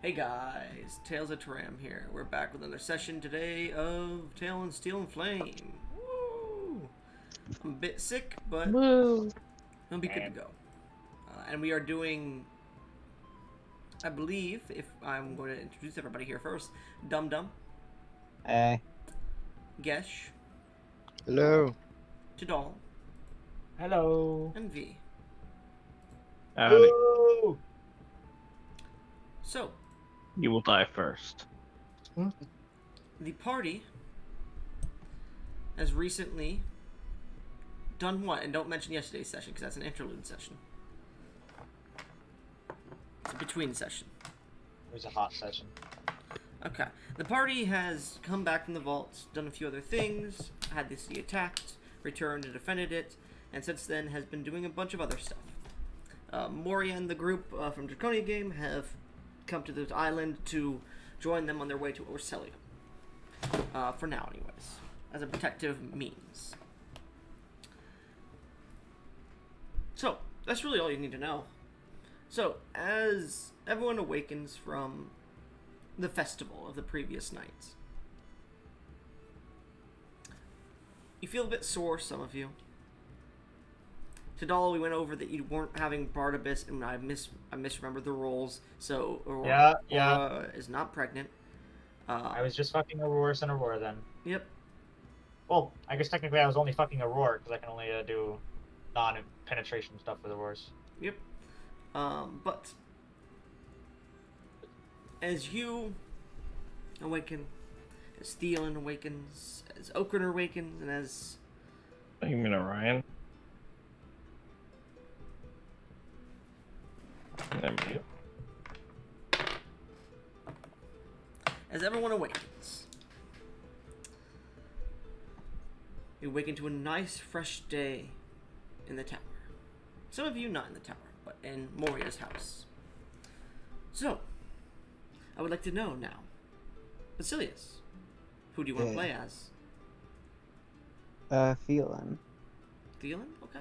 Hey guys, Tales of Turam here. We're back with another session today of Tale and Steel and Flame. Woo! I'm a bit sick, but Woo! I'll be good to go. And we are doing, I believe, if I'm going to introduce everybody here first, Dum Dum, Hey. Gesh, Hello. Tidal, Hello. and V. Howdy. Woo! So, You will die first. the party has recently done what? And don't mention yesterday's session, because that's an interlude session. It's a between session. It was a hot session. Okay. The party has come back from the vault, done a few other things, had the city attacked, returned and defended it, and since then has been doing a bunch of other stuff. Moria and the group from Draconia Game have come to this island to join them on their way to Orcelia. For now, anyways. As a protective means. So, that's really all you need to know. So, as everyone awakens from the festival of the previous nights, you feel a bit sore, some of you. Tidal, we went over that you weren't having Barnabas, and I misremembered the roles, so Aurora is not pregnant. I was just fucking Auroras and Aurora then. Yep. Well, I guess technically I was only fucking Aurora because I can only do non-penetration stuff with Auroras. Yep. But as you awaken, as Theon awakens, as Okran awakens, and as You mean Orion? There we go. as everyone awakens, you awaken to a nice, fresh day in the tower. Some of you not in the tower, but in Moria's house. So, I would like to know now, Basilius, who do you want to play as? Phelan. Theon? Okay.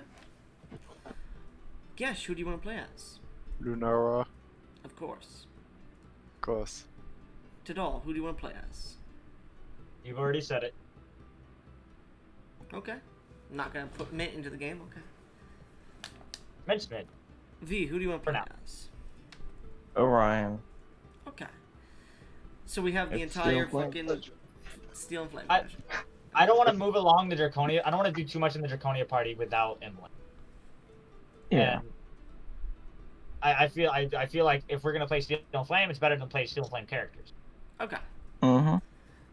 Gesh, who do you want to play as? Lunara, Of course. of course. Tidal, who do you want to play as? You've already said it. Okay. I'm not going to put Mint into the game, okay. Mincemeat. V, who do you want to For play now. as? Orion. Okay. So we have the It's entire Steel Flame. fucking Steel and Flame. I don't want to move along the Draconia. I don't want to do too much in the Draconia party without Emily. Yeah. And I feel like if we're gonna play Steel and Flame, it's better than play Steel and Flame characters. Okay. Mm-hmm.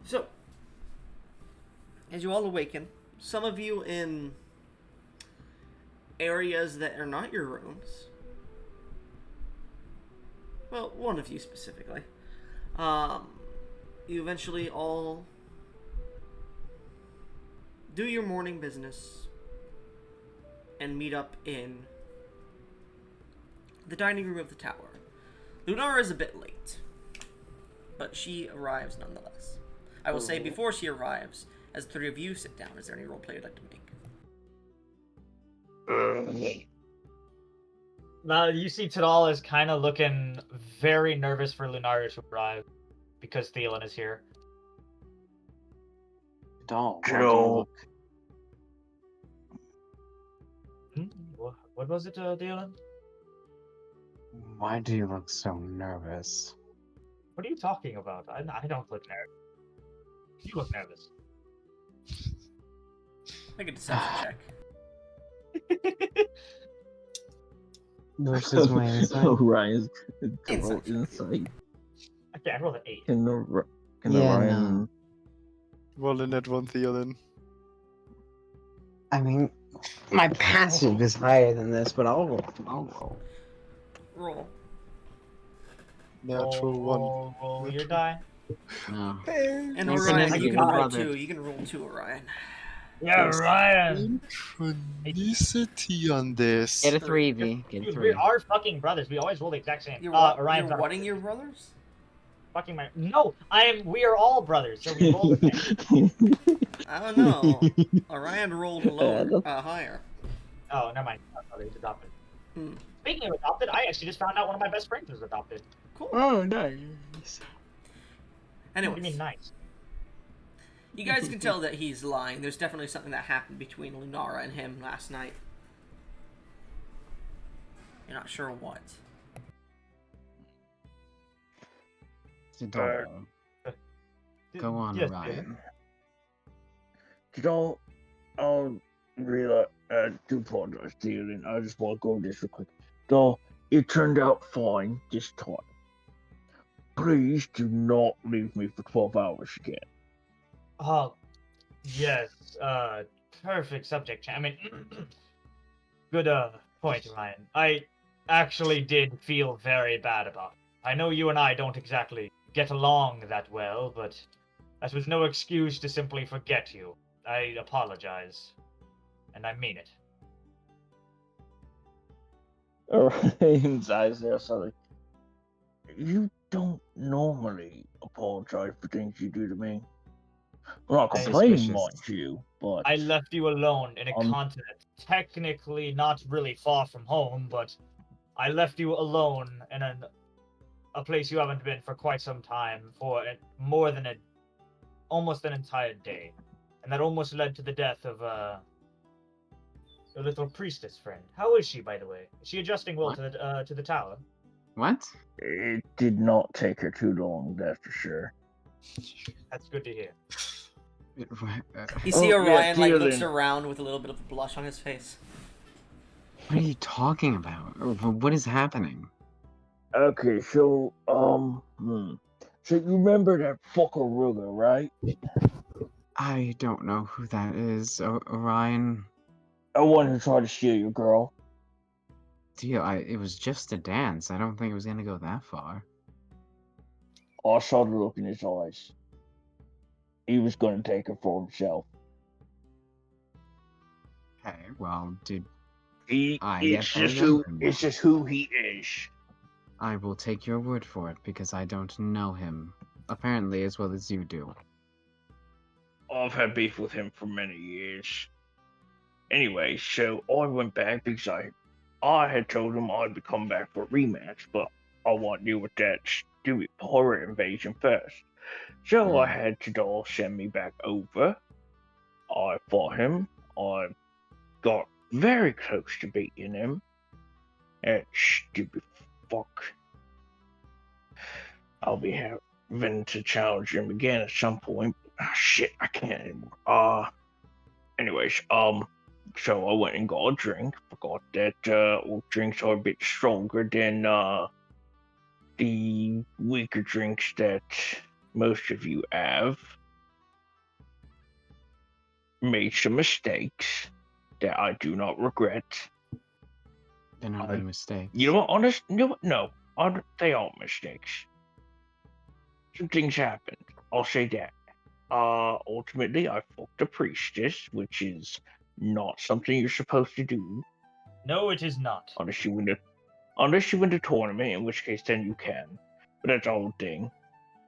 So, as you all awaken, some of you in areas that are not your rooms, well, one of you specifically, you eventually all do your morning business and meet up in the dining room of the tower. Lunara is a bit late, but she arrives nonetheless. I will say before she arrives, as the three of you sit down, is there any roleplay you'd like to make? Now you see Tidal is kind of looking very nervous for Lunara to arrive because Thielen is here. Don't. Joe. What was it, Thielen? Why do you look so nervous? What are you talking about? I don't look nervous. You look nervous. Make a deception check. Versus my insight. Orion's Insight. insight. Okay, I rolled an 8. Can Yeah, Orion... Rolling at one Theoden. I mean, my passive is higher than this, but I'll roll. Roll. Natural one. Roll your die. No. And Nice Orion, to you meet can you, roll brother. 2. You can roll 2, Orion. Yeah, Ryan. Synchronicity on this. Get a 3, V. Get a Dude, 3. we are fucking brothers. We always roll the exact same. You're, Orion's you're our- whatting your brothers? Fucking my. No, we are all brothers, so we roll the same. I don't know. Orion rolled lower, higher. Oh, never mind. Not brother, he's adopted. Hmm. Speaking of adopted, I actually just found out one of my best friends was adopted. Cool. Oh, nice. nice. What do you Anyways, mean nice? you guys can tell that he's lying. There's definitely something that happened between Lunara and him last night. You're not sure what. Tidal. Go on, Yes, Ryan. Tidal, really, I do apologize to you, and I just want to go over this real quick. Tidal, it turned out fine this time. Please do not leave me for 12 hours again. Oh, yes. Perfect subject. I mean, good point, Ryan. I actually did feel very bad about it. I know you and I don't exactly get along that well, but that was no excuse to simply forget you. I apologize, and I mean it. Ryan's eyes there, sorry. You don't normally apologize for things you do to me. I'm not I- complaining, Suspicious. mind you, but I left you alone in a continent technically not really far from home, but I left you alone in a place you haven't been for quite some time for more than almost an entire day, and that almost led to the death of your little priestess friend. How is she, by the way? Is she adjusting well to the tower? What? it did not take her too long, that's for sure. That's good to hear. You see Oh, yeah, Orion looks Theoden. around with a little bit of a blush on his face. What are you talking about? What is happening? Okay, so, so you remember that fucker Ruger, right? I don't know who that is, Orion. The one who tried to steal your girl. Deal. It was just a dance. I don't think it was gonna go that far. I saw the look in his eyes. He was gonna take her for himself. Okay, well, did He, I it's get just there who, then? it's just who he is. I will take your word for it because I don't know him, apparently as well as you do. I've had beef with him for many years. Anyway, so I went back because I had told him I'd come back for a rematch, but I want to deal with that stupid horror invasion first. So I had Tidal send me back over. I fought him. I got very close to beating him. That stupid fuck. I'll be having to challenge him again at some point. Ah, shit, I can't anymore. Anyways, so I went and got a drink. Forgot that all drinks are a bit stronger than the weaker drinks that most of you have. Made some mistakes that I do not regret. They're not really mistakes. You know what? Honest, you know what? No, they aren't mistakes. Some things happened. I'll say that. Ultimately, I fucked a priestess, which is not something you're supposed to do. No, it is not. Unless you win the tournament, in which case then you can. But that's the whole thing.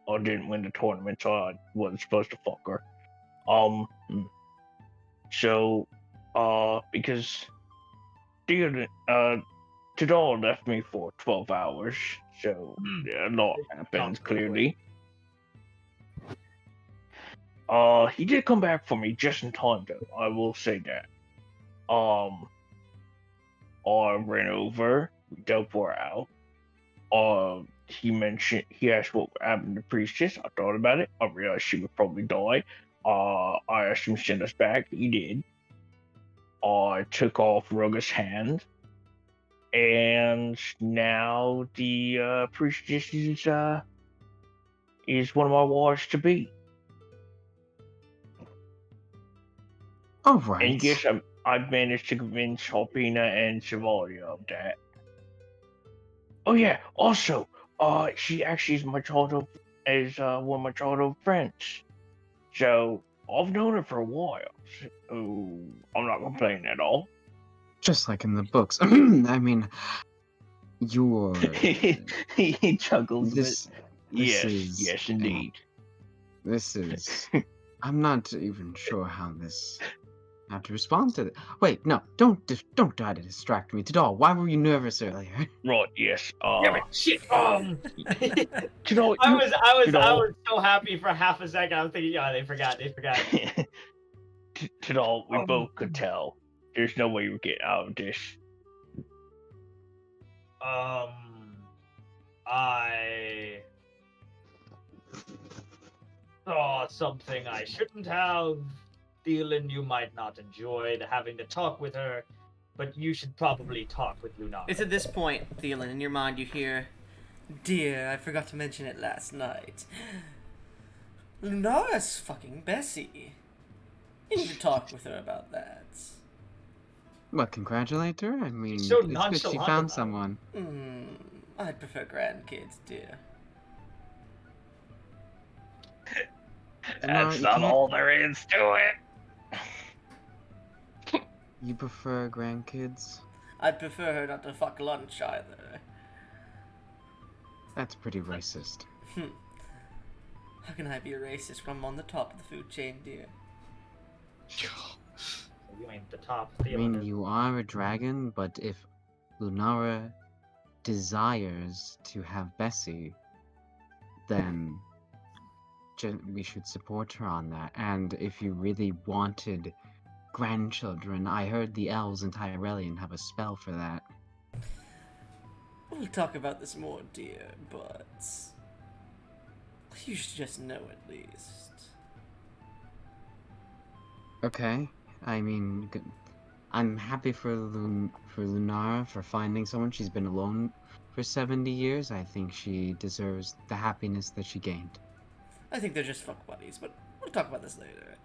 I didn't win the tournament, so I wasn't supposed to fuck her. So, because Tidal left me for 12 hours, so a lot happened, clearly. He did come back for me just in time, though. I will say that. I ran over, we dealt her out. He asked what happened to the priestess. I thought about it. I realized she would probably die. I asked him to send us back. He did. I took off Ruga's hand. And now the priestess is one of my wives to be. Alright. And yes, I've managed to convince Harpina and Chevalier of that. Oh yeah, also, she actually is one of my childhood friends. So I've known her for a while. So I'm not complaining at all. Just like in the books. I mean, you're... he chuckles a bit. Yes, indeed. This is... I'm not even sure how this have to respond to it. Wait, no, don't try to distract me. Tadal, why were you nervous earlier? Right, yes. Damn it, shit. You know, I you know, was so happy for half a second. I was thinking, yeah, they forgot. Tidal, we both could tell. There's no way we get out of this. I saw something I shouldn't have. Feeling you might not enjoy having to talk with her, but you should probably talk with Lunara. It's at this point, Thielen, in your mind you hear, "Dear, I forgot to mention it last night. Lunara's fucking Bessie. You need to talk with her about that." Well, congratulate her. I mean, so it's good she nonchalant found about it. someone. I'd prefer grandkids, dear. Lunara, That's you not can't- all there is to it. You prefer grandkids? I'd prefer her not to fuck lunch either. That's pretty racist. How can I be a racist when I'm on the top of the food chain, dear? You ain't the top. I mean, you are a dragon, but if Lunara desires to have Bessie, then we should support her on that. And if you really wanted grandchildren, I heard the elves in Tyrellian have a spell for that. We'll talk about this more, dear, but you should just know at least. Okay, I mean, I'm happy for Lunara for finding someone. She's been alone for 70 years. I think she deserves the happiness that she gained. I think they're just fuck buddies, but we'll talk about this later.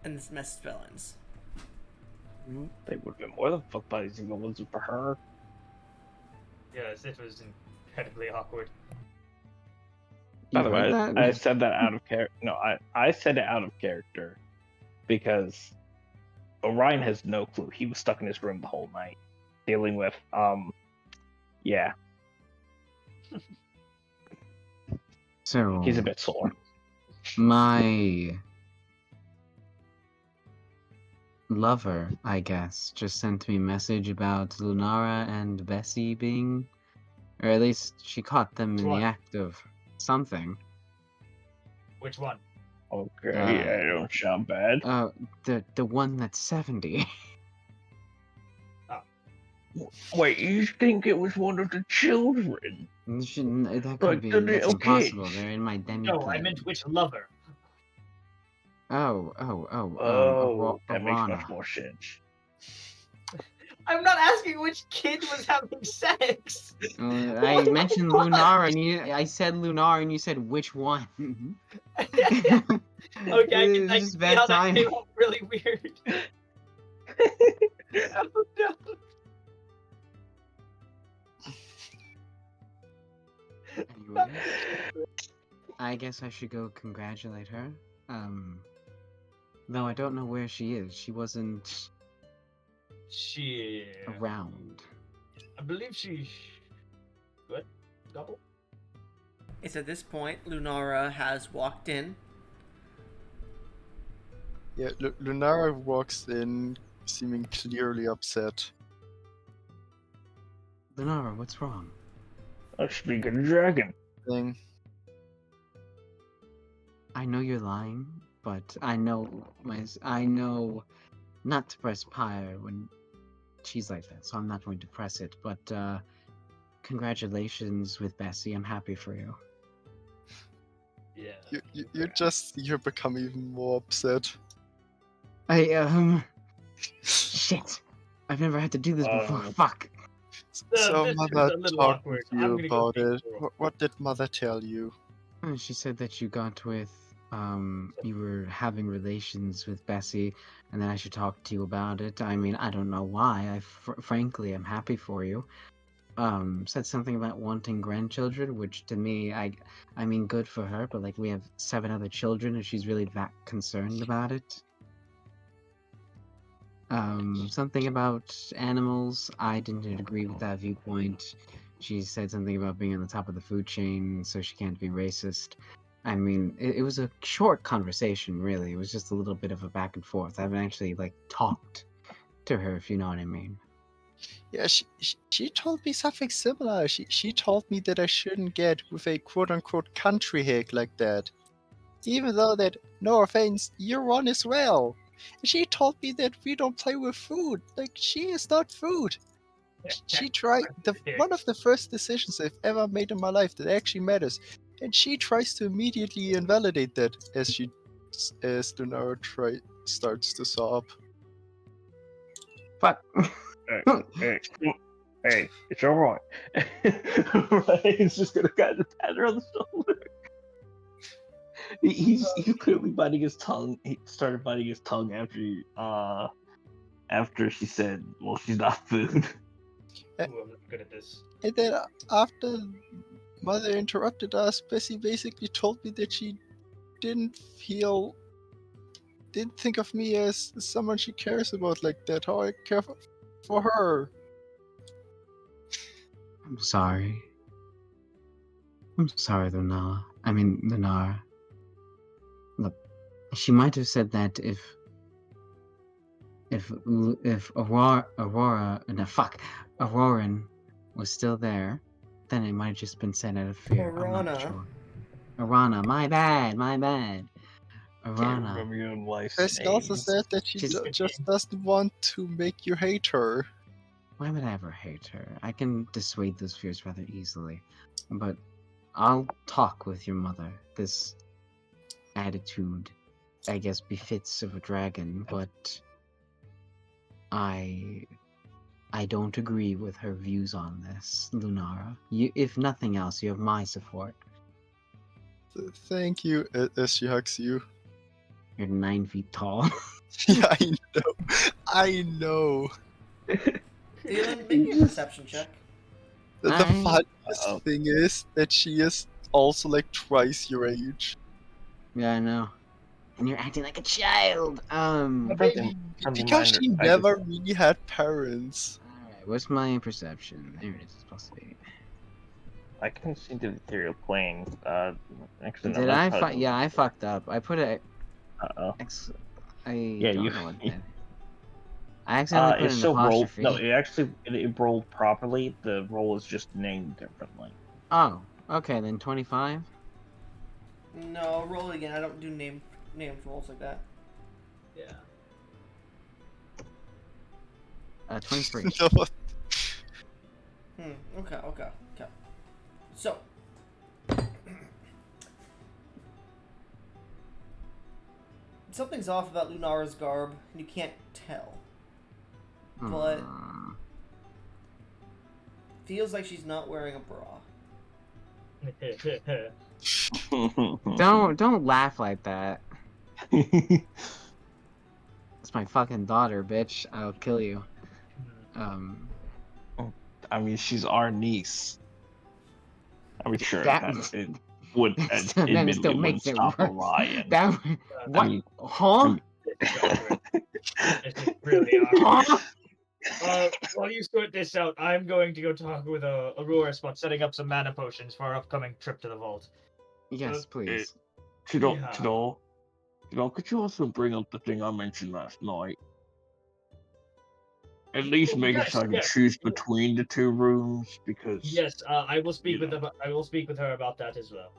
And this mess spell ends. They would have been more than fuck buddies if it wasn't for her. Yes, it was incredibly awkward. By You the way, heard that? I said that out of character. No, I said it out of character because Orion has no clue. He was stuck in his room the whole night dealing with, yeah. So He's a bit sore. my lover, I guess, just sent me a message about Lunara and Bessie being, or at least she caught them in What? the act of something. Which one? Okay, Uh, I don't sound bad. The one that's 70. Wait, you think it was one of the children? That could Like be. the That's little impossible. kids? They're in my demi. No, I meant which lover. That makes Arana. much more sense. I'm not asking which kid was having sex. I mentioned Lunara, and I said Lunara, and you said which one? Okay, I can It's just see bad how time. that came out really weird. Oh, no. Anyway, I guess I should go congratulate her. Though I don't know where she is. She wasn't She. around. I believe she. Good. Double. It's at this point Lunara has walked in. Yeah, Lunara walks in, seeming clearly upset. Lunara, what's wrong? Let's speak of the dragon. Thing. I know you're lying, but I know not to press pyre when she's like that, so I'm not going to press it. But congratulations with Bessie. I'm happy for you. Yeah. You're becoming even more upset. Shit. I've never had to do this before. Um, Fuck. So this is Mother a little talked awkward. to I'm you gonna go about take it. the roll. What did Mother tell you? She said that you got with, you were having relations with Bessie, and then I should talk to you about it. I mean, I don't know why. Frankly, I'm happy for you. Said something about wanting grandchildren, which to me, I mean, good for her, but like we have 7 other children, and she's really that concerned about it. Something about animals. I didn't agree with that viewpoint. She said something about being on the top of the food chain, so she can't be racist. I mean, it was a short conversation, really. It was just a little bit of a back and forth. I haven't actually like talked to her, if you know what I mean. Yeah, she told me something similar. She told me that I shouldn't get with a quote-unquote country hick like that. Even though that, no offense, you're one as well. And she told me that we don't play with food. Like, she is not food. She tried one of the first decisions I've ever made in my life that actually matters, and she tries to immediately invalidate that as Lunara starts to sob. Fuck. Hey, hey, it's all right. Right? He's just gonna kind of pat her on the shoulder. He's clearly biting his tongue. He started biting his tongue after she said, "Well, she's not food." Ooh, I'm not good at this. And then after Mother interrupted us, Bessie basically told me that she didn't think of me as someone she cares about like that. How I care for her. I'm sorry. I'm sorry, Lunara. Look, she might have said that if Auroran was still there, then it might have just been said out of fear. I'm not Orana. sure. Arana, my bad. Can't Arana. remember your own wife's Bessie name. also said that she She's- just doesn't want to make you hate her. Why would I ever hate her? I can dissuade those fears rather easily. But I'll talk with your mother. This attitude, I guess, befits of a dragon, but I don't agree with her views on this, Lunara. If nothing else, you have my support. Thank you, as she hugs you. You're 9 feet tall. Yeah, I know. Thielen, make me a perception check. The Nice. funniest thing is that she is also like twice your age. Yeah, I know. And you're acting like a child. Baby. Because she never really had parents. Alright, what's my perception? There it is. It's supposed to be. I can see the ethereal plane. Actually, Did I fuck? Yeah, I fucked up. I put a Uh-oh. I Yeah, don't you. know what that. I accidentally put It's an still rolled. apostrophe. No, it rolled properly. The roll is just named differently. Oh, okay, then 25? No, roll it again. I don't do named rolls like that. Yeah. 23. No, Okay. So. Something's off about Lunara's garb, and you can't tell. But feels like she's not wearing a bra. Don't laugh like that. It's my fucking daughter, bitch. I'll kill you. I mean, she's our niece. I mean, sure, That- it would That admittedly still wouldn't makes it stop worse. Orion. That what? I mean- huh? It's really Huh? while you sort this out, I'm going to go talk with Auroras about setting up some mana potions for our upcoming trip to the vault. Yes, please. Tidal, could you also bring up the thing I mentioned last night? At least make it so I can choose between the two rooms, because Yes, I will speak you with I will speak with her about that as well.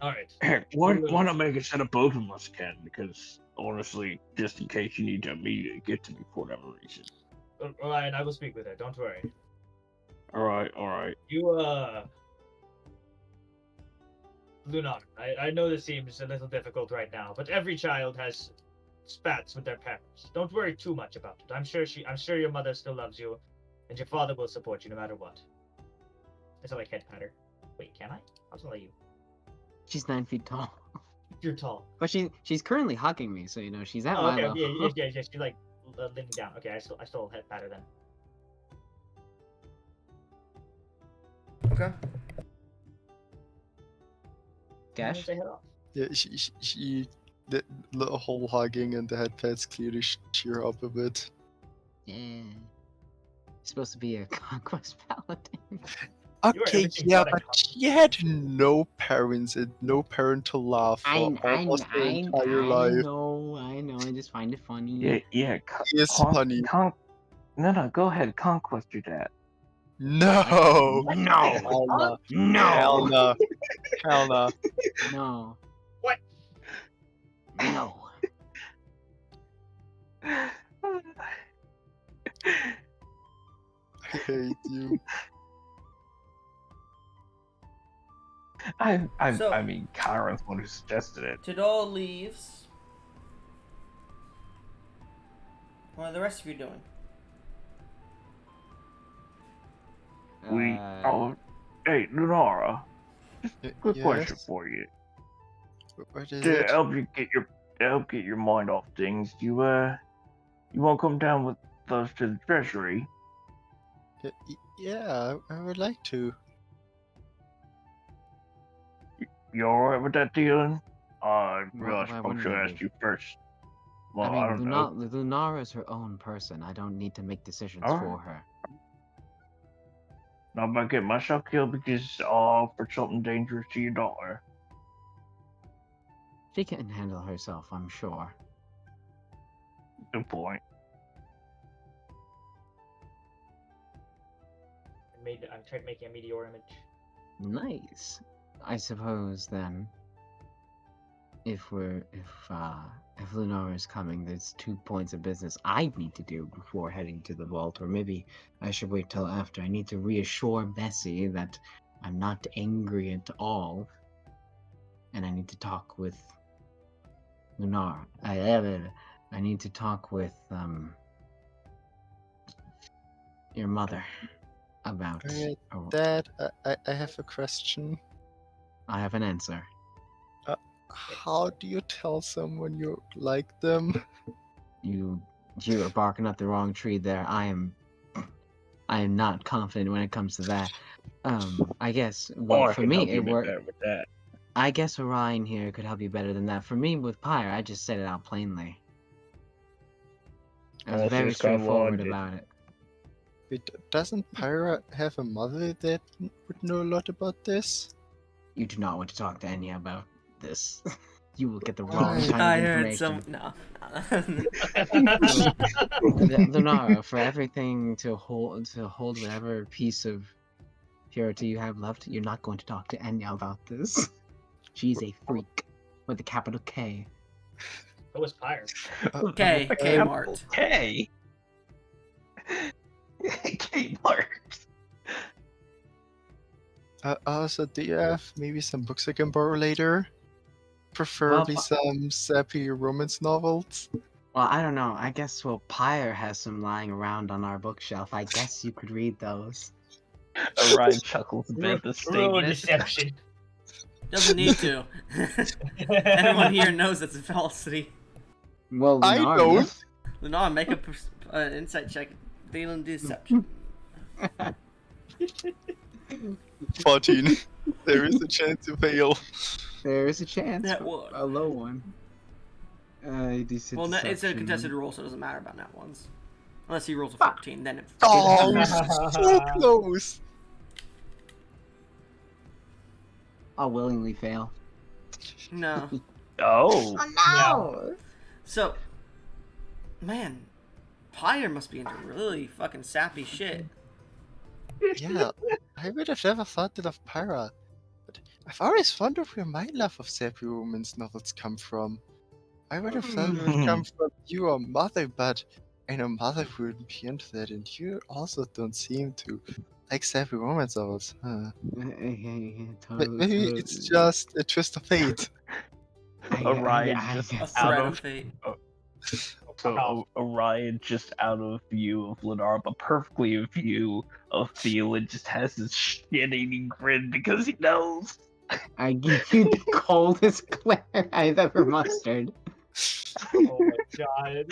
All right. heck, why not make it so that both of us can? Because honestly, just in case you need to immediately get to me for whatever reason. All right, I will speak with her. Don't worry. All right. You Lunara, I know this seems a little difficult right now, but every child has spats with their parents. Don't worry too much about it. I'm sure your mother still loves you, and your father will support you no matter what. It's like head patter. Wait, can I? I'll just let you. She's 9 feet tall. You're tall. But she's currently hugging me, so you know she's at Oh, my okay. level. Yeah. She's like leaning down. Okay, I still head patter then. Okay. Gash? Say head off. Yeah, the whole hugging and the head pats clearly cheer up a bit. Yeah. Supposed to be a conquest paladin. Okay, everything yeah, but a but she had no parents and no parent to love for almost her entire life. I know. I just find it funny. Yeah. It's funny. No, go ahead. Conquest your dad. No! No, Hell no. Hell no, no. Hell no. no, What? no. I hate you. So- I mean, Kyron's one who suggested it. Tidal leaves. What are the rest of you doing? Hey, Lunara, quick question Yes? for you. What is To it? help get your mind off things, you want to come down with us to the treasury? Yeah, I would like to. You alright with that, Dylan? I realize why I wouldn't should I ask be? you first. Well, I mean, don't know. Lunara is her own person. I don't need to make decisions Alright. for her. Not about getting myself killed because for something dangerous to your daughter. She can handle herself, I'm sure. Good point. I tried making a meteor image. Nice. I suppose then, if Lunara is coming, there's 2 points of business I need to do before heading to the vault, or maybe I should wait till after. I need to reassure Bessie that I'm not angry at all, and I need to talk with Lunara. I need to talk with your mother about. Alright, Oh, Dad, I have a question. I have an answer. How do you tell someone you like them? You are barking up the wrong tree there. I am not confident when it comes to that. I guess I for can me help it you worked. better with that. I guess Orion here could help you better than that. For me with Pyre, I just said it out plainly. I was Also, very it's kind of straightforward odd. about it. Wait, doesn't Pyra have a mother that would know a lot about this? You do not want to talk to Enya about this. You will get the wrong Why? kind I of heard information. some. No. Lunara, for everything to hold whatever piece of purity you have left, you're not going to talk to Enya about this. She's a freak with a capital K. It was fire. K, Okay. Kmart. K. Kmart. Also, do you have maybe some books I can borrow later? Preferably Well, some sappy romance novels. Well, I don't know. I guess Pyre has some lying around on our bookshelf. I guess you could read those. Orion chuckles a bit at the Roll statement. deception. Doesn't need to. Everyone here knows that's a falsity. Well, I Lunara don't. knows. Lenore, make an insight check. Dealing deception. 14. There is a chance to fail. There is a chance. Nat for one. a low one. Well, it's a deception. contested roll, so it doesn't matter about nat ones. Unless he rolls a 14, then it. Oh, so close. I'll willingly fail. No. Oh. No. So, man, Pyre must be into really fucking sappy shit. Yeah, I would have never thought that of Pyra. But I've always wondered where my love of sappy romance novels come from. I would have thought it would come from you or Mother, but I know Mother wouldn't be into that, and you also don't seem to like sappy romance novels, huh? Maybe it's just a twist of fate. Orion just A out threat of of fate. Orion just out of view of Lennar, but perfectly in view of Thielen, just has this shit-eating grin because he knows. I give you the coldest glare I've ever mustered. Oh my god.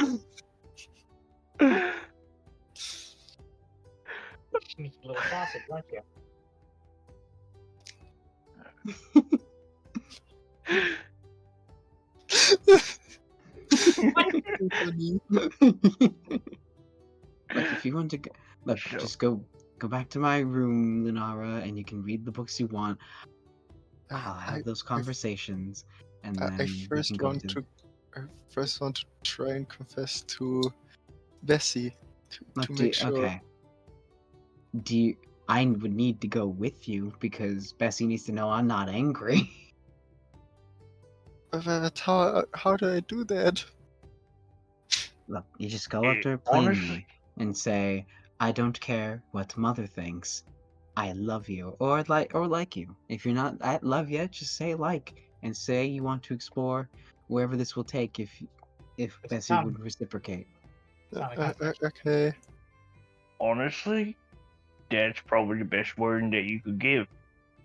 Sneaky little sausage, aren't you? Funny. Like if you want to go, look, Sure. just go Go back to my room, Lunara, and you can read the books you want. I'll have those conversations, and then I we first can go want to try and confess to Bessie to make sure. Okay. I would need to go with you because Bessie needs to know I'm not angry. But how do I do that? Look, you just go up to her Honestly, plainly and say, "I don't care what Mother thinks. I love you," or like you. If you're not at love yet, just say like, and say you want to explore wherever this will take. If It's Bessie would reciprocate. not a conflict. Okay. honestly, that's probably the best wording that you could give.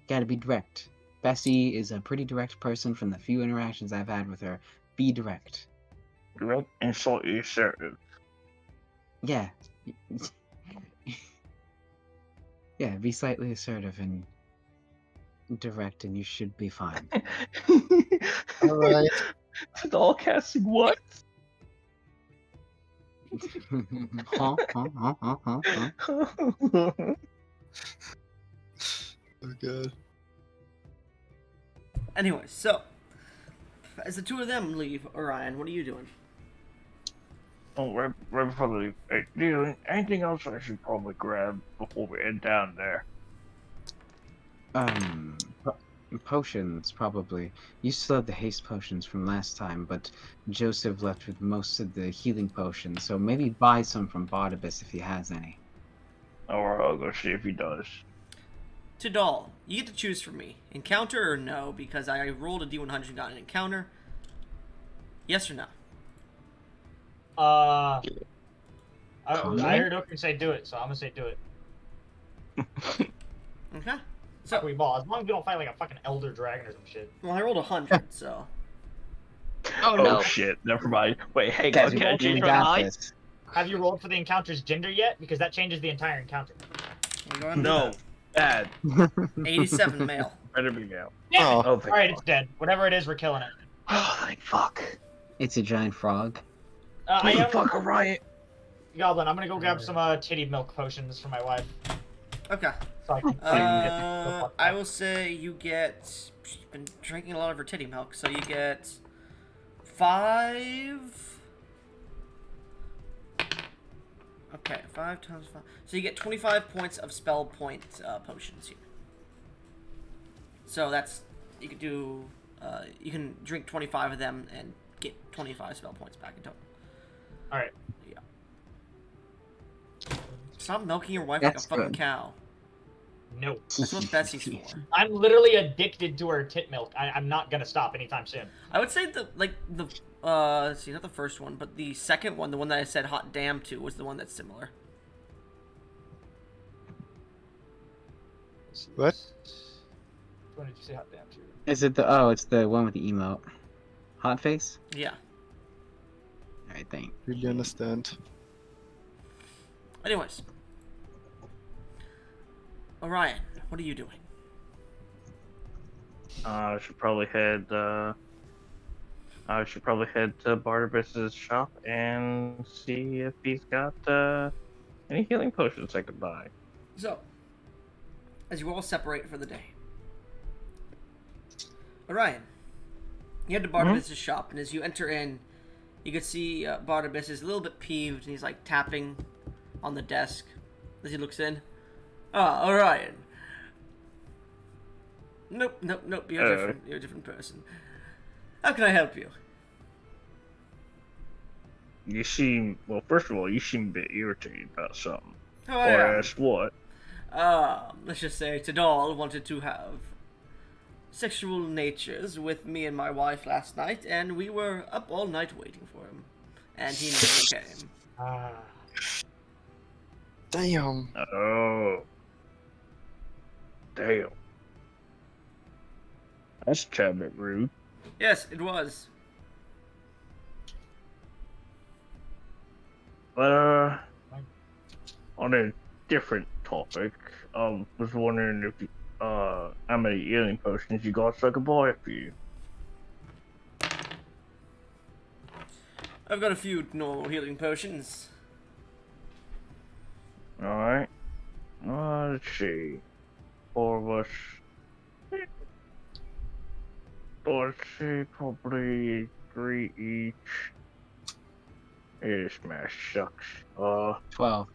Gotta be direct. Bessie is a pretty direct person from the few interactions I've had with her. Be direct. Direct and slightly assertive. Yeah. Yeah, be slightly assertive and direct, and you should be fine. All right. It's all casting what? Huh? Oh god. Anyway, so as the two of them leave, Orion, what are you doing? Oh, right before we leave. Hey, dude, anything else I should probably grab before we head down there? Potions, probably. You still have the haste potions from last time, but Joseph left with most of the healing potions, so maybe buy some from Barnabas if he has any. Or I'll go see if he does. Tidal, you get to choose for me. Encounter or no, because I rolled a D100 and got an encounter. Yes or no? I heard Okrin say do it, so I'm gonna say do it. Okay. So So, we ball. As long as we don't fight like a fucking elder dragon or some shit. well, I rolled 100, so. Oh shit, never mind. Wait, hang Guys, on, we can I rolled change for my the mind? this. Have you rolled for the encounter's gender yet? Because that changes the entire encounter. We'll go ahead and do No, bad. that. 87 male. Better be now. Yeah. Oh. Oh, thank Alright, it's fuck. dead. Whatever it is, we're killing it. Oh, thank fuck. It's a giant frog. I am Fuck, Orion. Goblin. I'm gonna go grab some titty milk potions for my wife. Okay. So I can I will say you get. You've been drinking a lot of her titty milk, so you get 5. Okay, 5 times 5. So you get 25 points of spell point potions here. So that's. You can do. You can drink 25 of them and get 25 spell points back in total. Alright. Yeah. Stop milking your wife That's like a fucking good. cow. No. That's what Bessie's for. I'm literally addicted to her tit milk. I'm not gonna stop anytime soon. I would say let's see, not the first one, but the second one, the one that I said hot damn to, was the one that's similar. What? When did you say hot damn to? Is it it's the one with the emote. Hot face? Yeah. Alright, thanks. Really understand. Anyways. Orion, what are you doing? I should probably head to Barnabas's shop and see if he's got any healing potions I could buy. So, as you all separate for the day. Orion, you head to Barnabas's shop, and as you enter in, you can see Barnabas is a little bit peeved, and he's like tapping on the desk as he looks in. Ah, Orion. Nope. You're different. You're a different person. How can I help you? You seem first of all, you seem a bit irritated about something. Oh, Or asked what? Let's just say Tidal wanted to have sexual natures with me and my wife last night, and we were up all night waiting for him, and he never came. Damn. Oh. Damn. That's a tad bit rude. Yes, it was. But on a different topic, was wondering if how many healing potions you got so I could buy it for you. I've got a few normal healing potions. Alright. Let's see. 4 of us. Let's see, probably 3 each. This math sucks. 12.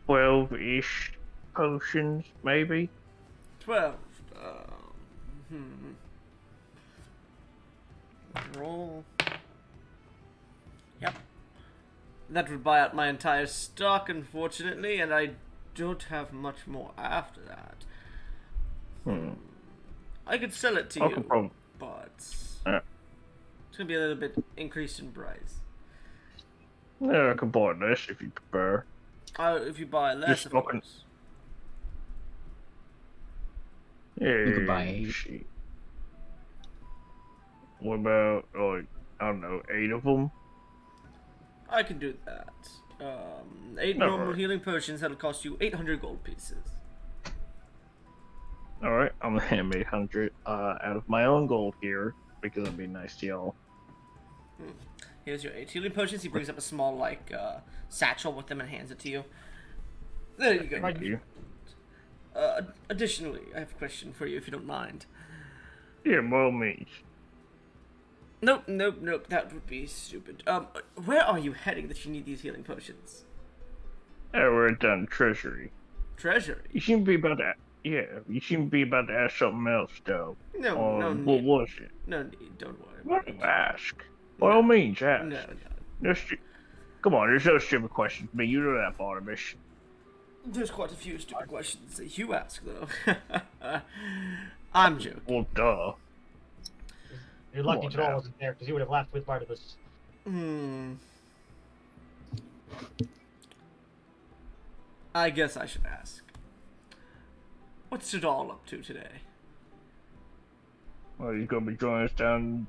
12-ish potions, maybe? 12. Roll. Yep. That would buy out my entire stock, unfortunately, and I don't have much more after that. I could sell it to I you, could probably. but it's gonna be a little bit increased in price. Yeah, I could buy this if you prefer. If you buy less, Just of looking- course. Yeah. You could buy 8. Shit. What about, like, I don't know, 8 of them? I can do that. 8 No, normal alright. healing potions that'll cost you 800 gold pieces. Alright, I'm gonna hand 800 out of my own gold here, because I'd be nice to y'all. Here's your 8 healing potions. He brings up a small, satchel with them and hands it to you. There you go. Thank you. Additionally, I have a question for you if you don't mind. Yeah, by all means. Nope. That would be stupid. Where are you heading that you need these healing potions? Yeah, we're down the treasury. Treasury? You seem to be about to, you seem to be about to ask something else, though. No What need. was it? No need. Don't worry What about do you it. ask? By all means, ask. No. Come on, there's no stupid questions, but you know that, Barnabas. There's quite a few stupid questions that you ask, though. I'm joking. Well, duh. You're Come lucky on Turam now. wasn't there because he would have laughed with Barnabas. I guess I should ask. What's it all up to today? Well, he's gonna be joining us down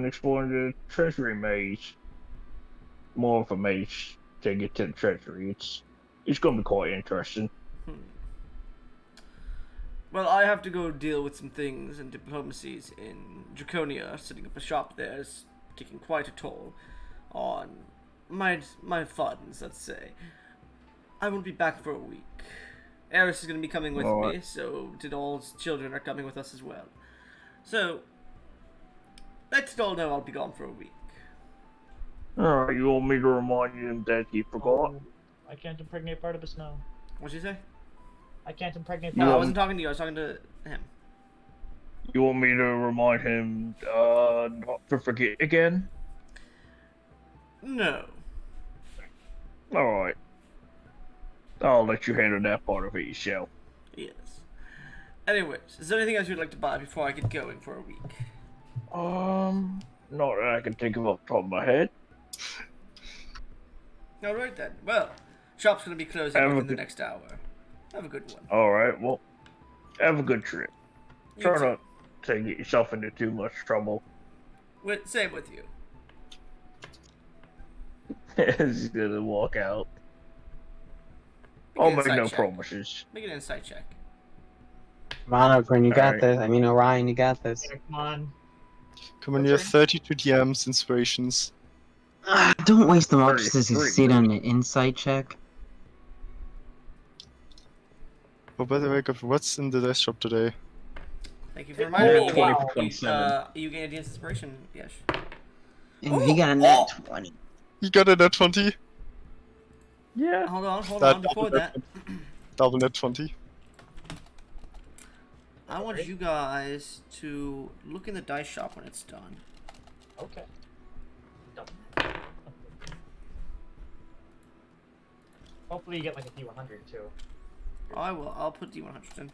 exploring the treasury maze. More of a maze to get to the treasury. It's gonna be quite interesting. Well, I have to go deal with some things and diplomacies in Draconia. Setting up a shop there is taking quite a toll on my funds, let's say. I will be back for a week. Eris is going to be coming with Alright. me, so Tidal's children are coming with us as well. So, let Tidal know I'll be gone for a week. Alright, you want me to remind him that he forgot? Oh, I can't impregnate Barnabas now. What'd you say? I can't impregnate No, I Barnabas. wasn't talking to you, I was talking to him. You want me to remind him not to forget again? No. Alright. I'll let you handle that part of it yourself. Yes. Anyways, is there anything else you'd like to buy before I get going for a week? Not that I can think of off the top of my head. Alright then. Well, shop's gonna be closing Have a within the good- next hour. Have a good one. Alright, well, have a good trip. You Try too. not to get yourself into too much trouble. Same with you. He's gonna walk out. Make I'll an make insight no check. promises. Make an insight check. Come on, Oakland, you got Alright. this. I mean, Orion, you got this. Yeah, come on. Come on, you have 32 DMs inspirations. Don't waste them all just to 33. succeed on an insight check. Oh, by the way, God, what's in the dice shop today? Thank you for reminding me. Oh, wow. 27. You gained inspiration, yes. And he got a net Oh. 20. You got a net 20? Yeah. Hold on. That Before double that, Double net 20. I want you guys to look in the dice shop when it's done. Okay. Hopefully you get like a D100 too. I will. I'll put D100 in.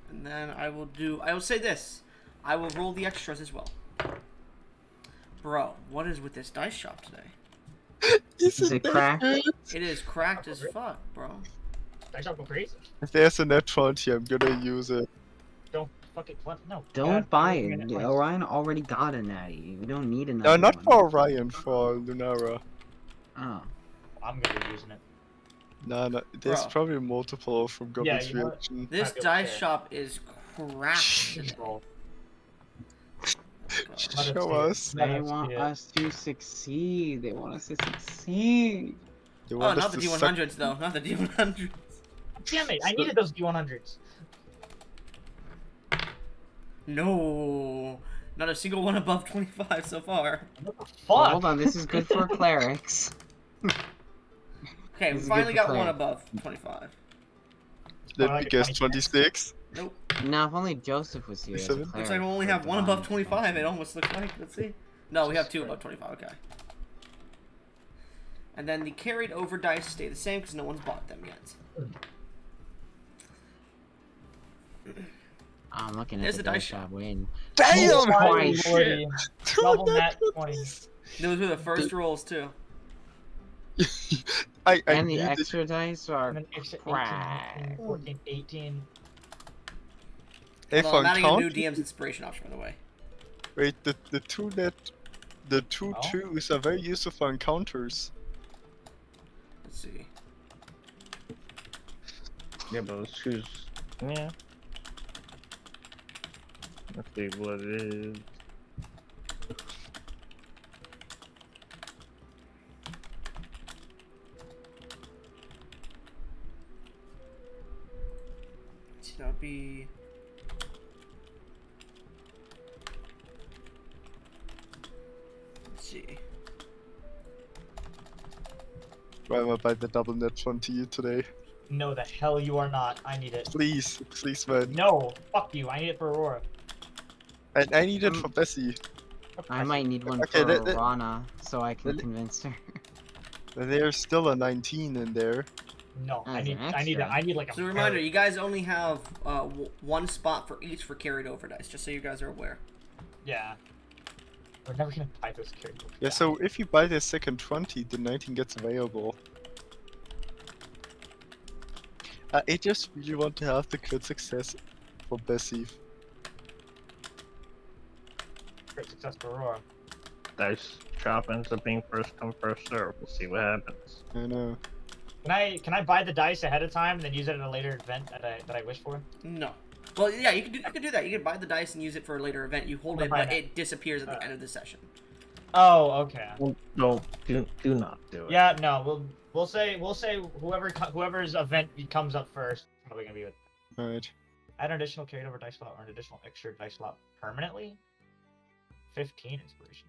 And then I will say this. I will roll the extras as well. Bro, what is with this dice shop today? Is it cracked? It is cracked as fuck, bro. I shall go crazy. If there's a net 20, I'm gonna use it. Don't fucking no. Don't God, buy I'm it. gonna get Orion already got a natty. We don't need another No, not one. for Orion, for Lunara. Oh. I'm gonna be using it. No, there's Bro. probably multiple from Goblin's you know what? reaction. This Might be able to dice share. shop is cracked today. Control. Let Show see it. us. Let They us want see it. us to succeed. They want us to succeed. They Oh, want us not the to suck. D100s though. Not the D100s. Damn it! I needed those D100s. No, not a single one above 25 so far. What the fuck? Well, hold on, this is good for clerics. Okay, we This is finally good for got one cleric. above 25. Let like me a guess, 26. 26. Nope. Now, if only Joseph was here as a 27? cleric. Looks like we only for have one divine above 25. It intervention. almost looks like. Let's see. No, we have Jesus two Christ. above 25. Okay. And then the carried over dice stay the same because no one's bought them yet. I'm looking There's at the the dice dice shop win. Damn! Oh, Christ. lordy. Two Double nat nat 20. 20s. Those were the first rolls too. I And the knew that. extra dice are And then extra 18, crap. 19, 14, 18. If Although I'm I'm adding a new counting, DM's inspiration option, by the way. wait, the two Oh. twos are very useful for encounters. Let's see. Yeah, but let's choose. Yeah. Let's see what it is. Let's see, that would be. Let's see. Why am I buy the double net 20 today? No, the hell you are not. I need it. Please, please, man. No, fuck you. I need it for Aurora. And I need it for Bessie. I might need one Okay, for that- Rana so I can that- convince her. There's still a 19 in there. No, I As need, an I need, extra. I need like a. So a reminder, you guys only have one spot for each for carried over dice, just so you guys are aware. Yeah. We're never gonna buy those carried over. Yeah, so if you buy the second 20, the 19 gets available. I just really want to have the crit success for Bessie. Great success for Aurora. Dice shop ends up being first come first serve. We'll see what happens. I know. Can I buy the dice ahead of time and then use it at a later event that I wish for? No. Well, yeah, you can do that. You can buy the dice and use it for a later event. You hold I'm it, gonna but buy it disappears at the end of the session. Oh, okay. Well, no, do not do it. Yeah, no, we'll say whoever's event comes up first. Probably gonna be with. Alright. Add an additional carried over dice slot or an additional extra dice slot permanently. 15 inspiration.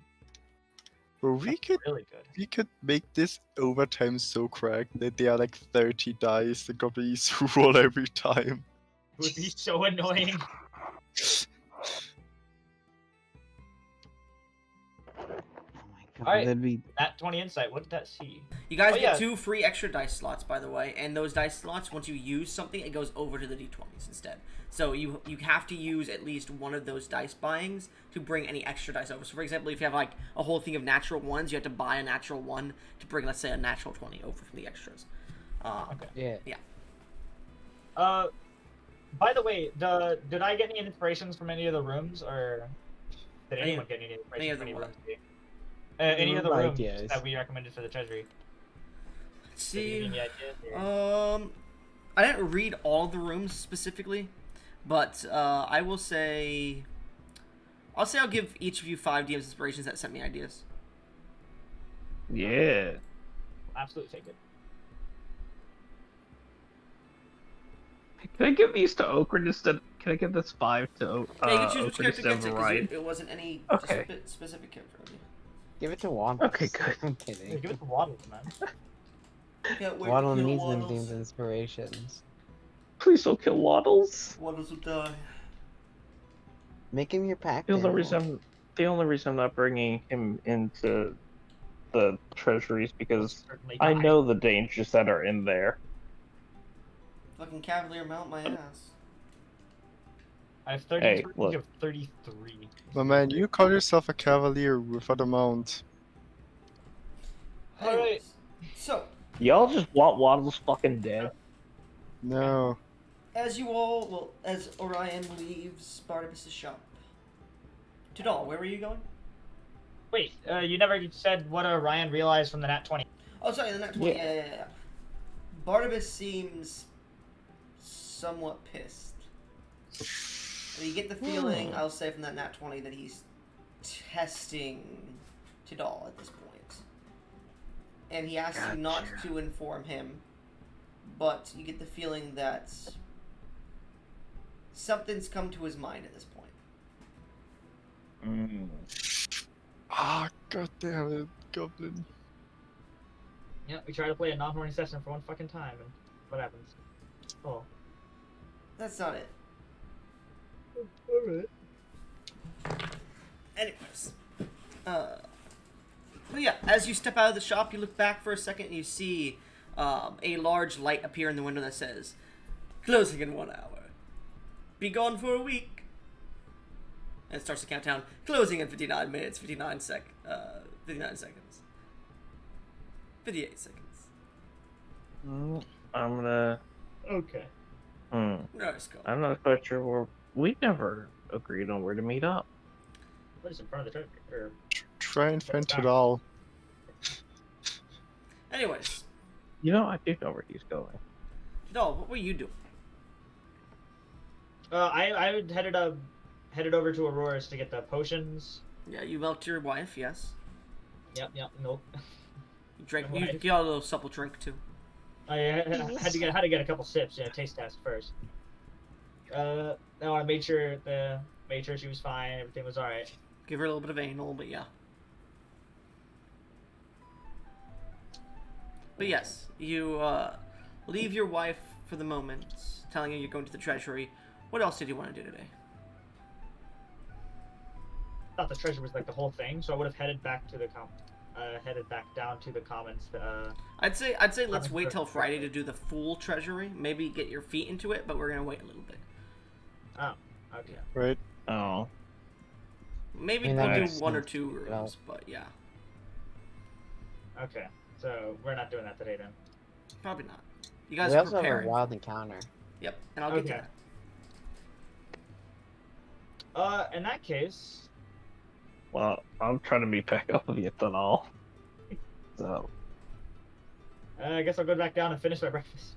Well, we could make this overtime so cracked that there are like 30 dice that goblins roll every time. It would be so annoying. Oh my god, Alright. that'd be That 20 insight. What did that see? You guys Oh, get yeah. 2 free extra dice slots, by the way, and those dice slots, once you use something, it goes over to the d20s instead. So you have to use at least one of those dice buyings to bring any extra dice over. So for example, if you have like a whole thing of natural ones, you have to buy a natural 1 to bring, let's say, a natural 20 over from the extras. Okay. yeah. By the way, did I get any inspirations from any of the rooms, or did anyone get any inspirations any of from the any what? rooms? Any of the Room rooms ideas. that we recommended for the treasury? Let's Did you see. get any ideas, or- I didn't read all the rooms specifically, but I will say, I'll give each of you 5 DM's inspirations that sent me ideas. Yeah. Absolutely take it. Can I give these to Okra instead? Can I give this 5 to Yeah, you can choose which Okra character instead gets of it, because right? it wasn't any Okay. specific character. Give it to Waddle. Okay, good. I'm Yeah, kidding. give it to Waddles, man. Can't wait Waddle to kill needs them Waddles. themed inspirations. Please don't kill Waddles. Waddles will die. Make him your pack. The only animal. reason I'm not bringing him into the treasury is because Certainly I die. know the dangers that are in there. Fucking Cavalier mount my ass. I have 30. Hey, You look. have 33. My man, you call yourself a cavalier without a mount. All right. Anyways, so, Y'all just want Waddles fucking dead. No. as Orion leaves Barnabas' shop. Tudal, where were you going? Wait, you never said what Ryan realized from the nat 20. Oh, sorry, the nat 20. Yeah. Barnabas seems somewhat pissed. You get the feeling, I'll say, from that nat 20 that he's testing Tidal at this point. And he asks you not to inform him, but you get the feeling that something's come to his mind at this point. Ah, god damn it, Goblin. Yeah, we try to play a non-horny session for one fucking time, and what happens? Oh. That's not it. Alright. Anyways. But yeah, as you step out of the shop, you look back for a second and you see a large light appear in the window that says, "Closing in 1 hour. Be gone for a week." And it starts to count down. Closing in 59 minutes, 59 seconds. 58 seconds. I'm gonna. Okay. No, it's gone. I'm not quite sure where. We never agreed on where to meet up. What is in front of the treasure? Or... Try and find it all. Anyways. You know, I do know where he's going. No, what were you doing? I headed over to Auroras to get the potions. Yeah, you milked your wife, yes. Yep, milk. You drank. Right. You got a little supple drink too. I had to get a couple sips, taste test first. No, I made sure she was fine, everything was alright. Give her a little bit of anal, but yeah. But yes, you leave your wife for the moment, telling her you're going to the treasury. What else did you want to do today? I thought the treasure was like the whole thing, so I would have headed back down to the commons. I'd say let's wait till Friday to do the full treasury. Maybe get your feet into it, but we're gonna wait a little bit. Oh, okay. Right? Oh. Maybe I mean, we'll do nice. one or two rooms, but yeah, Okay, so we're not doing that today then. probably not. You guys We are also have a preparing. wild encounter. Yep, and I'll get to Okay. that. In that case, Well, I'm trying to meet back up with you then all. So. I guess I'll go back down and finish my breakfast.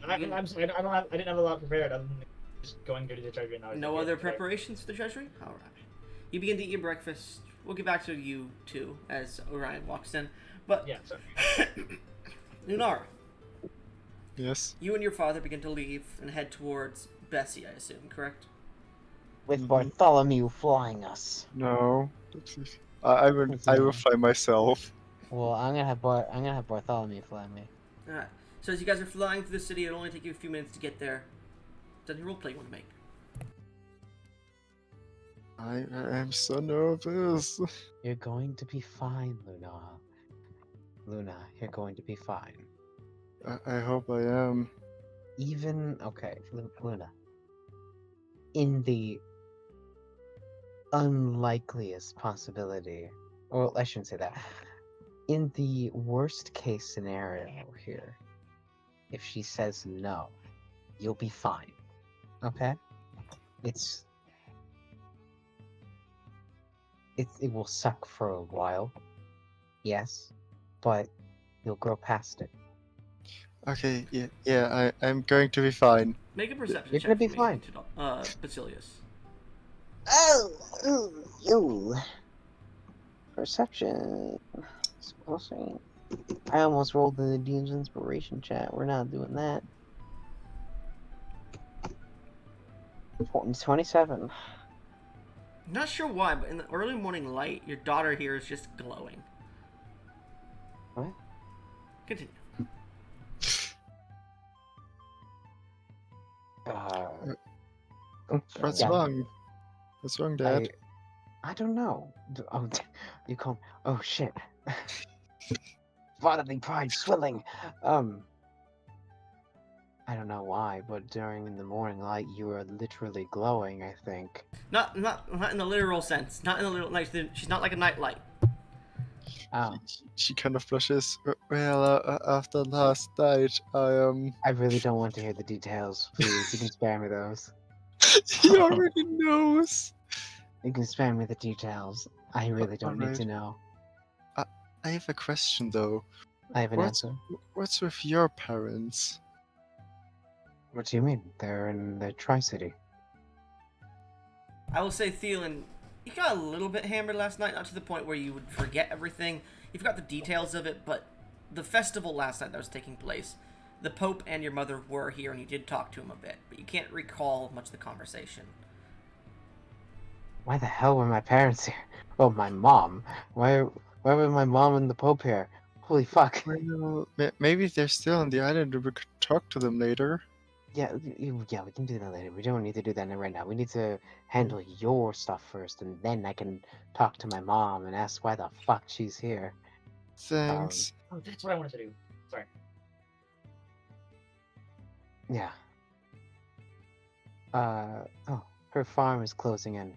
I'm sorry, I didn't have a lot prepared other than just going to do the treasury. And No other preparations for the treasury? Alright. You begin to eat your breakfast. We'll get back to you too as Orion walks in. But Yeah, sorry. Lunara, Yes. you and your father begin to leave and head towards Bessie, I assume, correct? With Bartholomew flying us. No. I will fly myself. Well, I'm gonna have Bartholomew fly me. Alright. So as you guys are flying through the city, it'll only take you a few minutes to get there. Is there any roleplay you want to make? I am so nervous. You're going to be fine, Luna. Luna, you're going to be fine. I hope I am. Okay, Luna. In the unlikeliest possibility, or I shouldn't say that. In the worst case scenario here, if she says no, you'll be fine. Okay? It will suck for a while. Yes. But you'll grow past it. Okay, yeah, I'm going to be fine. Make a perception You're check gonna be for me, fine. Basilius. Oh, you. Perception. We'll see. I almost rolled in the Dean's Inspiration chat. We're not doing that. 27. Not sure why, but in the early morning light, your daughter here is just glowing. What? Continue. What's Yeah. wrong? What's wrong, Dad? I don't know. Oh, you call. Oh shit. Bodily pride swelling. I don't know why, but during the morning light, you are literally glowing. I think. Not in the literal sense. Not in the literal like she's not like a nightlight. Oh, She kind of blushes. Well, after last night, I really don't want to hear the details. Please, you can spare me those. He already knows. You can spare me the details. I really don't need alright. to know. I have a question though. I have an answer. What's with your parents? What do you mean? They're in the Tri-City. I will say, Thielen, You got a little bit hammered last night, not to the point where you would forget everything. You forgot the details of it, but the festival last night that was taking place, the Pope and your mother were here, and you did talk to him a bit, but you can't recall much of the conversation. Why the hell were my parents here? Oh, my mom. Why were my mom and the Pope here? Holy fuck. Well, maybe they're still on the island and we could talk to them later. Yeah, yeah, we can do that later. We don't need to do that right now. We need to handle your stuff first, and then I can talk to my mom and ask why the fuck she's here. Thanks. Oh, that's what I wanted to do. Sorry. Yeah. Oh, her farm is closing in.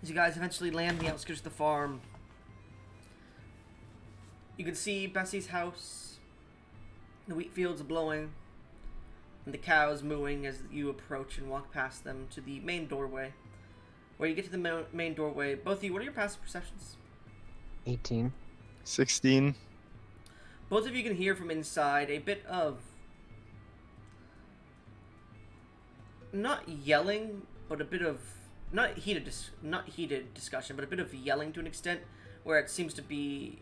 As you guys eventually land the outskirts of the farm, you can see Bessie's house, the wheat fields blowing, and the cows mooing as you approach and walk past them to the main doorway. Where you get to the main doorway, both of you, what are your passive perceptions? 18. 16. Both of you can hear from inside a bit of not yelling, but a bit of not heated discussion, but a bit of yelling to an extent, where it seems to be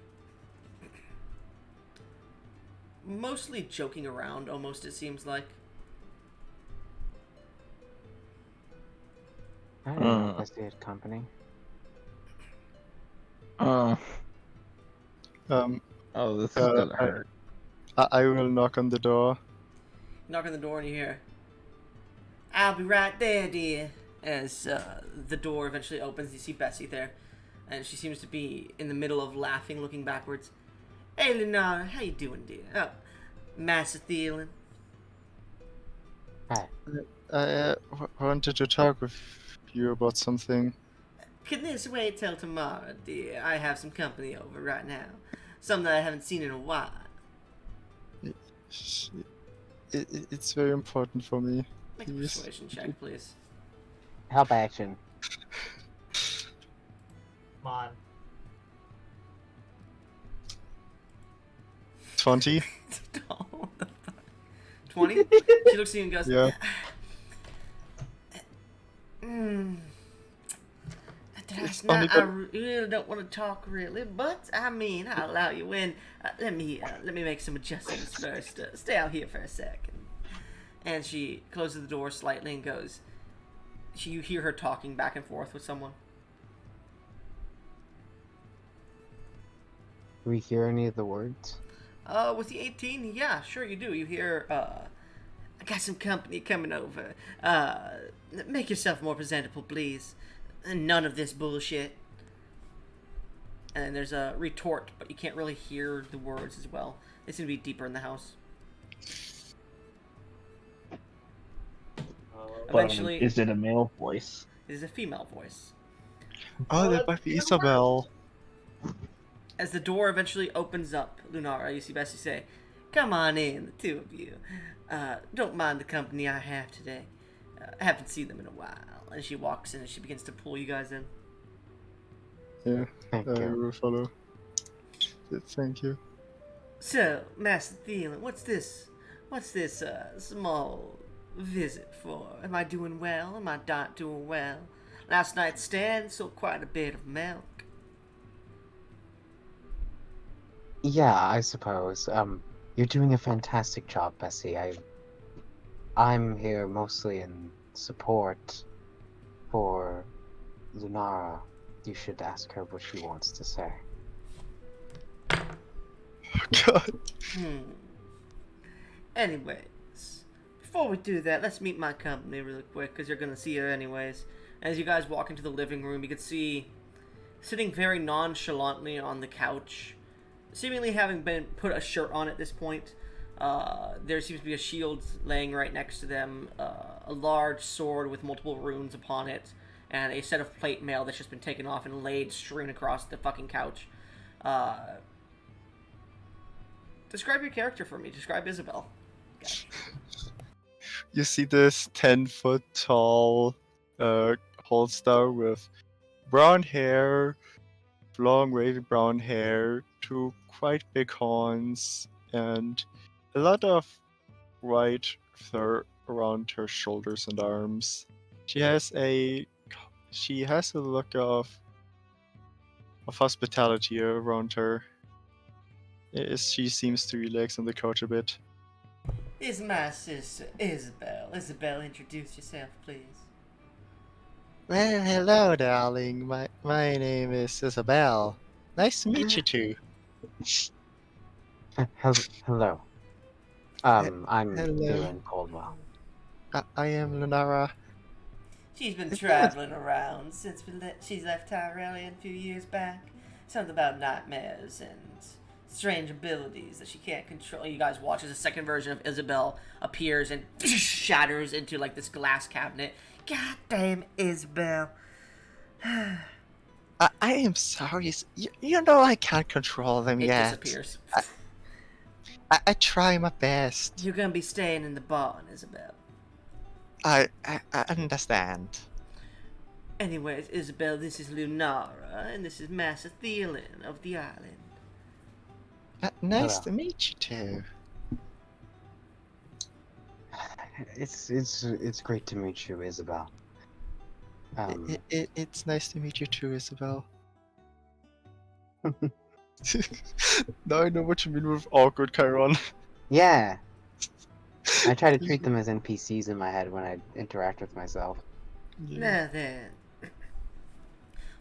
mostly joking around. Almost, it seems like. I don't know if I stay at company. Um, Oh, this is Uh, gonna I- hurt. I will knock on the door. Knock on the door and you hear, "I'll be right there, dear." As the door eventually opens, you see Bessie there, and she seems to be in the middle of laughing, looking backwards. "Hey, Lunara, how you doing, dear? Oh, Master Thielen." Hi. I wanted to talk with you about something. "Can this wait till tomorrow, dear? I have some company over right now. Some that I haven't seen in a while." It's very important for me. Make a Please. persuasion check, please. Help action. Come on. 20? What the fuck? 20? She looks at you and goes, Yeah. Last It's only night I got- really don't want to talk really, but I mean I'll allow you in. Let me make some adjustments first. Stay out here for a second. And she closes the door slightly and goes. You hear her talking back and forth with someone. Do we hear any of the words? With the 18, yeah, sure you do. You hear, I got some company coming over. Make yourself more presentable, please. None of this bullshit. And then there's a retort, but you can't really hear the words as well. They seem to be deeper in the house. Eventually, Is it a male voice? it is a female voice. Oh, that might be Isabel. As the door eventually opens up, Lunara, you see Bessie say, "Come on in, the two of you. Don't mind the company I have today. I haven't seen them in a while." And she walks in and she begins to pull you guys in. Yeah, Thank I you. will follow. Thank you. "So, Master Thielen, what's this small visit for? Am I doing well? Am I not doing well? Last night's stand sold quite a bit of milk." Yeah, I suppose. You're doing a fantastic job, Bessie. I'm here mostly in support for Lunara. You should ask her what she wants to say. God. Anyways, before we do that, let's meet my company really quick, because you're going to see her anyways. As you guys walk into the living room, you can see, sitting very nonchalantly on the couch, seemingly having been put a shirt on at this point, there seems to be a shield laying right next to them, a large sword with multiple runes upon it, and a set of plate mail that's just been taken off and laid, strewn across the fucking couch. Describe your character for me. Describe Isabel. You see this 10-foot tall holster with brown hair, long wavy brown hair, two quite big horns, and a lot of white fur around her shoulders and arms. She has a look of hospitality around her. She seems to relax on the couch a bit. Is my sister Isabel. Isabel, introduce yourself, please. Well, hello, darling. My name is Isabel. Nice to meet you too. Hello. I'm Hello. Dylan Coldwell. I am Lunara. She's been traveling around since she's left Tyrellian a few years back. Something about nightmares and strange abilities that she can't control. You guys watch as a second version of Isabel appears and shatters into like this glass cabinet. God damn Isabel. I am sorry. You know I can't control them It yet. disappears. I try my best. You're gonna be staying in the barn, Isabel. I understand. Anyways, Isabel, this is Lunara, and this is Master Thielen of the island. Nice Hello. to meet you too. It's great to meet you, Isabel. It's nice to meet you too, Isabel. Now I know what you mean with awkward, Chiron. Yeah. I try to treat them as NPCs in my head when I interact with myself. Now then,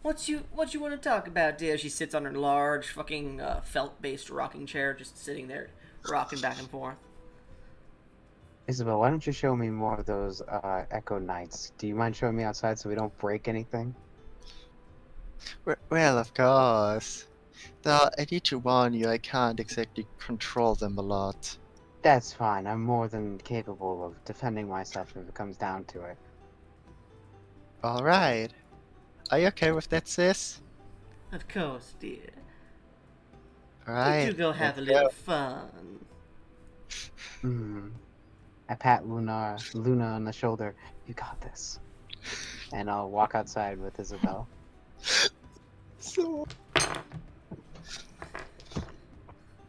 what you want to talk about, dear? She sits on her large fucking felt-based rocking chair, just sitting there, rocking back and forth. Isabel, why don't you show me more of those Echo Knights? Do you mind showing me outside so we don't break anything? Well, of course. Though I need to warn you, I can't exactly control them a lot. That's fine. I'm more than capable of defending myself if it comes down to it. Alright. Are you okay with that, sis? Of course, dear. Alright. You go have a little fun. I pat Luna on the shoulder. You got this. And I'll walk outside with Isabel. So.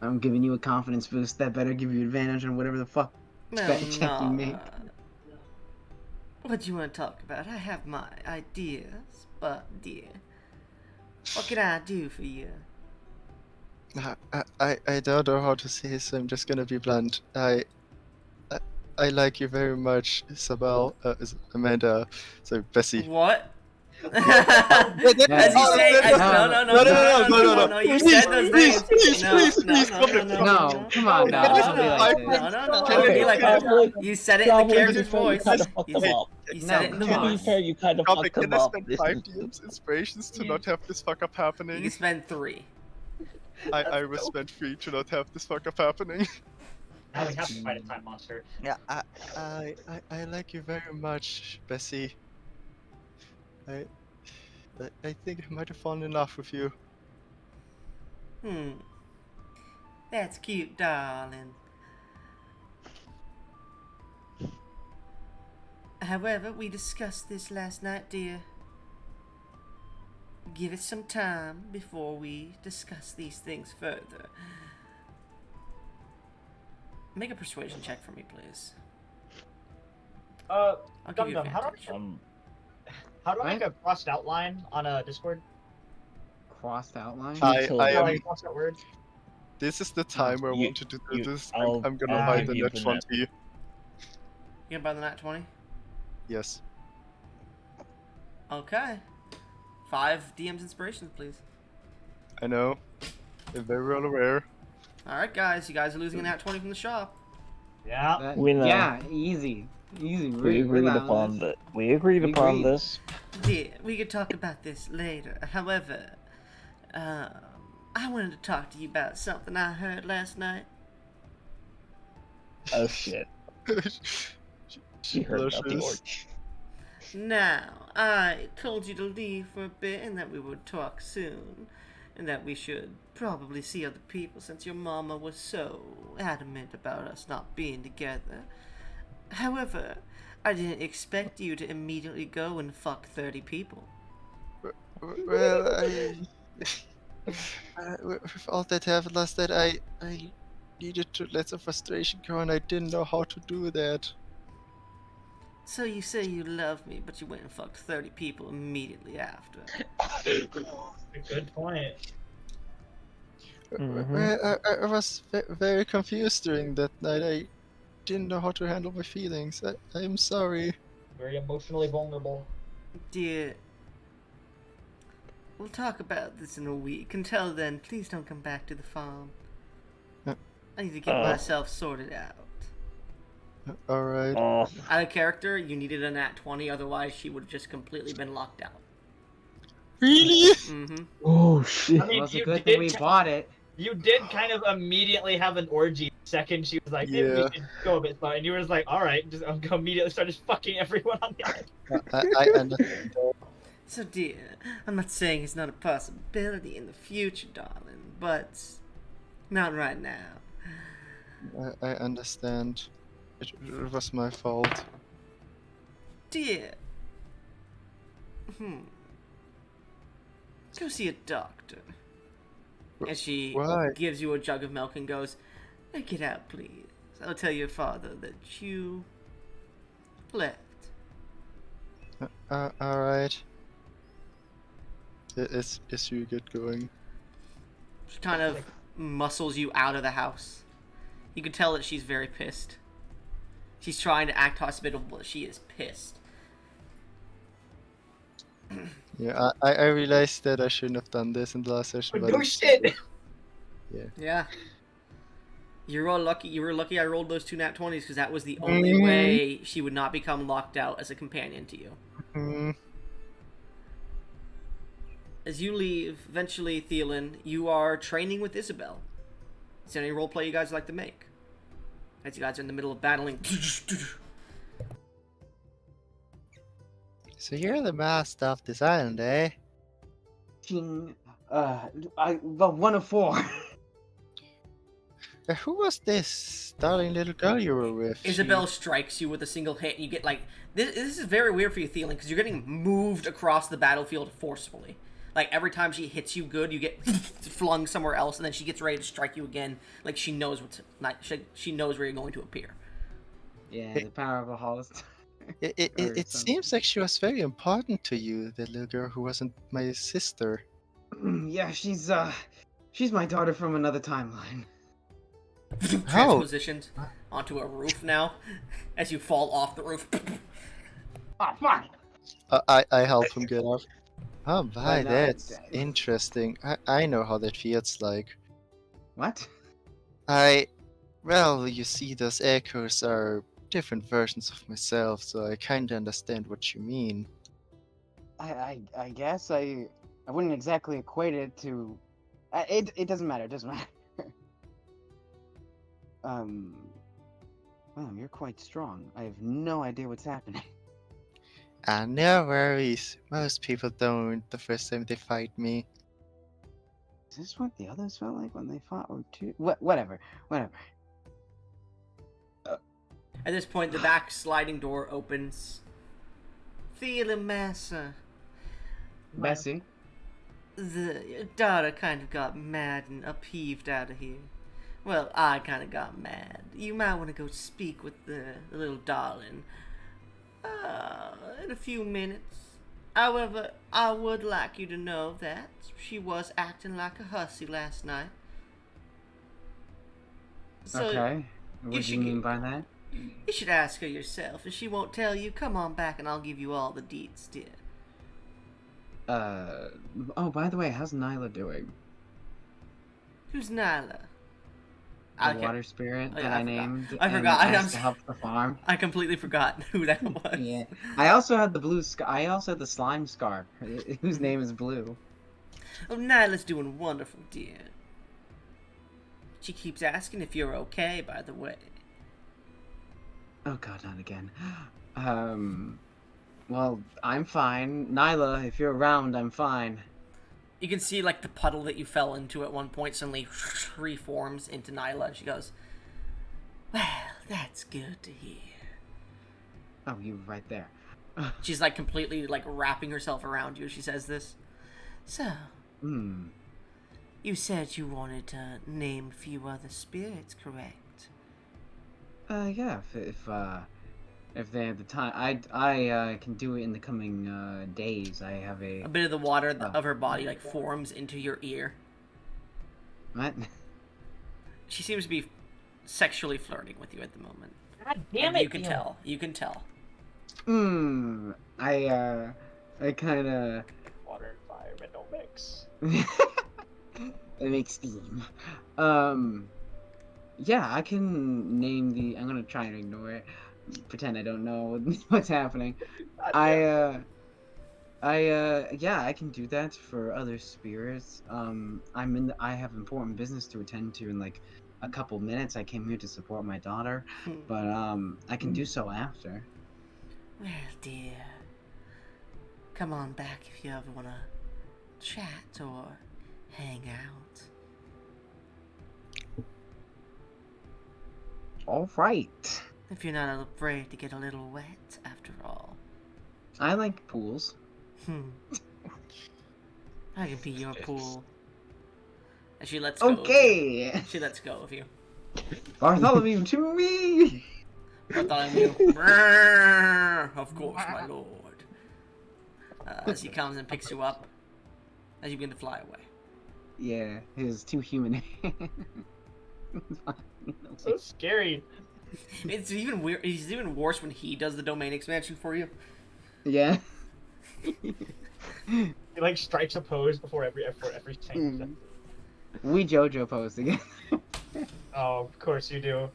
I'm giving you a confidence boost. That better give you advantage on whatever the fuck spell check you make. What do you want to talk about? I have my ideas, but dear, what can I do for you? I don't know how to say this, so I'm just gonna be blunt. I like you very much, Isabel. Amanda. Sorry, Bessie. What? Yeah, As you say, no, you said those names. Please, No, come on now. Don't be like this. No, don't be like that. You said it in the character's voice. You said it in the come on. voice. fair, you kind of fucked Can him I up. spend This 5 is- DMs inspirations to not have this fuck up You happening? can spend 3. I will spend 3 to not have this fuck up happening. Now we have to fight a time monster. Yeah, I like you very much, Bessie. I think I might have fallen in love with you. That's cute, darling. However, we discussed this last night, dear. Give it some time before we discuss these things further. Make a persuasion check for me, please. I'll give you Dum-Dum, advantage. how do I make a crossed outline on a Discord? Crossed outline? I How do I am. cross that word? This is the time where I You- wanted to do you- this. I'll- I'm gonna I'll buy give the you net the 20. You gonna buy the nat 20? Yes. Okay. 5 DM's inspirations, please. I know. I'm very well aware. Alright, guys. You guys are losing a nat 20 from the shop. Yeah. We know. Yeah, easy. Easy. We agreed upon that. We agreed We upon agreed. this. Dear, we could talk about this later. However, I wanted to talk to you about something I heard last night. Oh shit. She heard about the Delicious. orc. Now, I told you to leave for a bit and that we would talk soon. And that we should probably see other people since your mama was so adamant about us not being together. However, I didn't expect you to immediately go and fuck 30 people. Well, with all that happened last night, I needed to let some frustration go, and I didn't know how to do that. So you say you love me, but you went and fucked 30 people immediately after. A good point. I was very confused during that night. I didn't know how to handle my feelings. I'm sorry. Very emotionally vulnerable. Dear, we'll talk about this in a week. Until then, please don't come back to the farm. Uh, I need to get myself sorted out. Alright. Oh, Out of character, you needed a nat 20, otherwise she would have just completely been locked out. Really? Mm-hmm. Oh shit. I mean, Well, it's a you good thing we did bought it. you did kind of immediately have an orgy the second she was like, maybe we Yeah. should go a bit slow. And you were just like, alright, just immediately started fucking everyone on the island. I understand that. So, dear, I'm not saying it's not a possibility in the future, darling, but not right now. I understand. It was my fault. Dear. Go see a doctor. And she Why? gives you a jug of milk and goes, "Now get out, please. I'll tell your father that you left." Alright. Is you get going? She kind of muscles you out of the house. You can tell that she's very pissed. She's trying to act hospitable, but she is pissed. Yeah, I realized that I shouldn't have done this in the last session, but No it's- shit! Yeah. You're all lucky. You were lucky I rolled those 2 nat 20s because that was the only Mhm. way she would not become locked out as a companion to you. Mm, As you leave, eventually, Thielen, you are training with Isabel. Is there any roleplay you guys would like to make? As you guys are in the middle of battling. so you're the master of this island, eh? Ching. Well, 1 of 4. Who was this darling little girl you were with? Isabel strikes you with a single hit, and you get like this is very weird for you, Thielen, because you're getting moved across the battlefield forcefully. Like every time she hits you good, you get flung somewhere else, and then she gets ready to strike you again. Like she knows she knows where you're going to appear. Yeah, the power of a host. It Or something. seems like she was very important to you, the little girl who wasn't my sister. Yeah, she's my daughter from another timeline. How? Transpositioned onto a roof now, as you fall off the roof. Ah, fuck! I help him get off. Oh, my, no, that's interesting. I know how that feels like. What? Well, you see, those echoes are different versions of myself, so I kinda understand what you mean. I guess I wouldn't exactly equate it to. It doesn't matter. It doesn't matter. Well, you're quite strong. I have no idea what's happening. No worries. Most people don't the first time they fight me. Is this what the others felt like when they fought? Or two? Whatever. At this point, the back sliding door opens. Thielen Massa. Bessie. Your daughter kind of got mad and upheaved out of here. Well, I kind of got mad. You might want to go speak with the little darling. In a few minutes. However, I would like you to know that she was acting like a hussy last night. So Okay. What do you should mean get- by that? you should ask her yourself. If she won't tell you, come on back and I'll give you all the deets, dear. Oh, by the way, how's Nyla doing? Who's Nyla? The Okay. water spirit Oh, that yeah, I I forgot. named. I and forgot. asked to help the farm. I completely forgot who that was. Yeah. I also had the blue I also had the slime scarf, whose name is Blue. Oh, Nyla's doing wonderful, dear. She keeps asking if you're okay, by the way. Oh god, not again. Well, I'm fine. Nyla, if you're around, I'm fine. You can see, like, the puddle that you fell into at one point suddenly reforms into Nyla. She goes, "Well, that's good to hear." Oh, you were right there. She's, like, completely, like, wrapping herself around you as she says this. So, you said you wanted to name a few other spirits, correct? Yeah, if they have the time. I can do it in the coming days. I have A bit of the water of her body like forms into your ear. What? She seems to be sexually flirting with you at the moment. God damn And it! you can tell. You can tell. I kind of. Water and fire, but don't mix. It makes steam. Yeah, I can name the. I'm gonna try and ignore it. Pretend I don't know what's happening. Yeah, I can do that for other spirits. I have important business to attend to in like a couple minutes. I came here to support my daughter, but I can do so after. Well, dear, come on back if you ever wanna chat or hang out. All right. If you're not afraid to get a little wet, after all. I like pools. I can be your pool. And she lets go. Okay. Of you. She lets go of you. Bartholomew to me. Bartholomew. Of course, my lord. As he comes and picks you up, as you begin to fly away. Yeah, his two human hands. So scary. It's even weird. It's even worse when he does the domain expansion for you. Yeah. He like strikes a pose before every thing. We JoJo pose again. Oh, of course you do.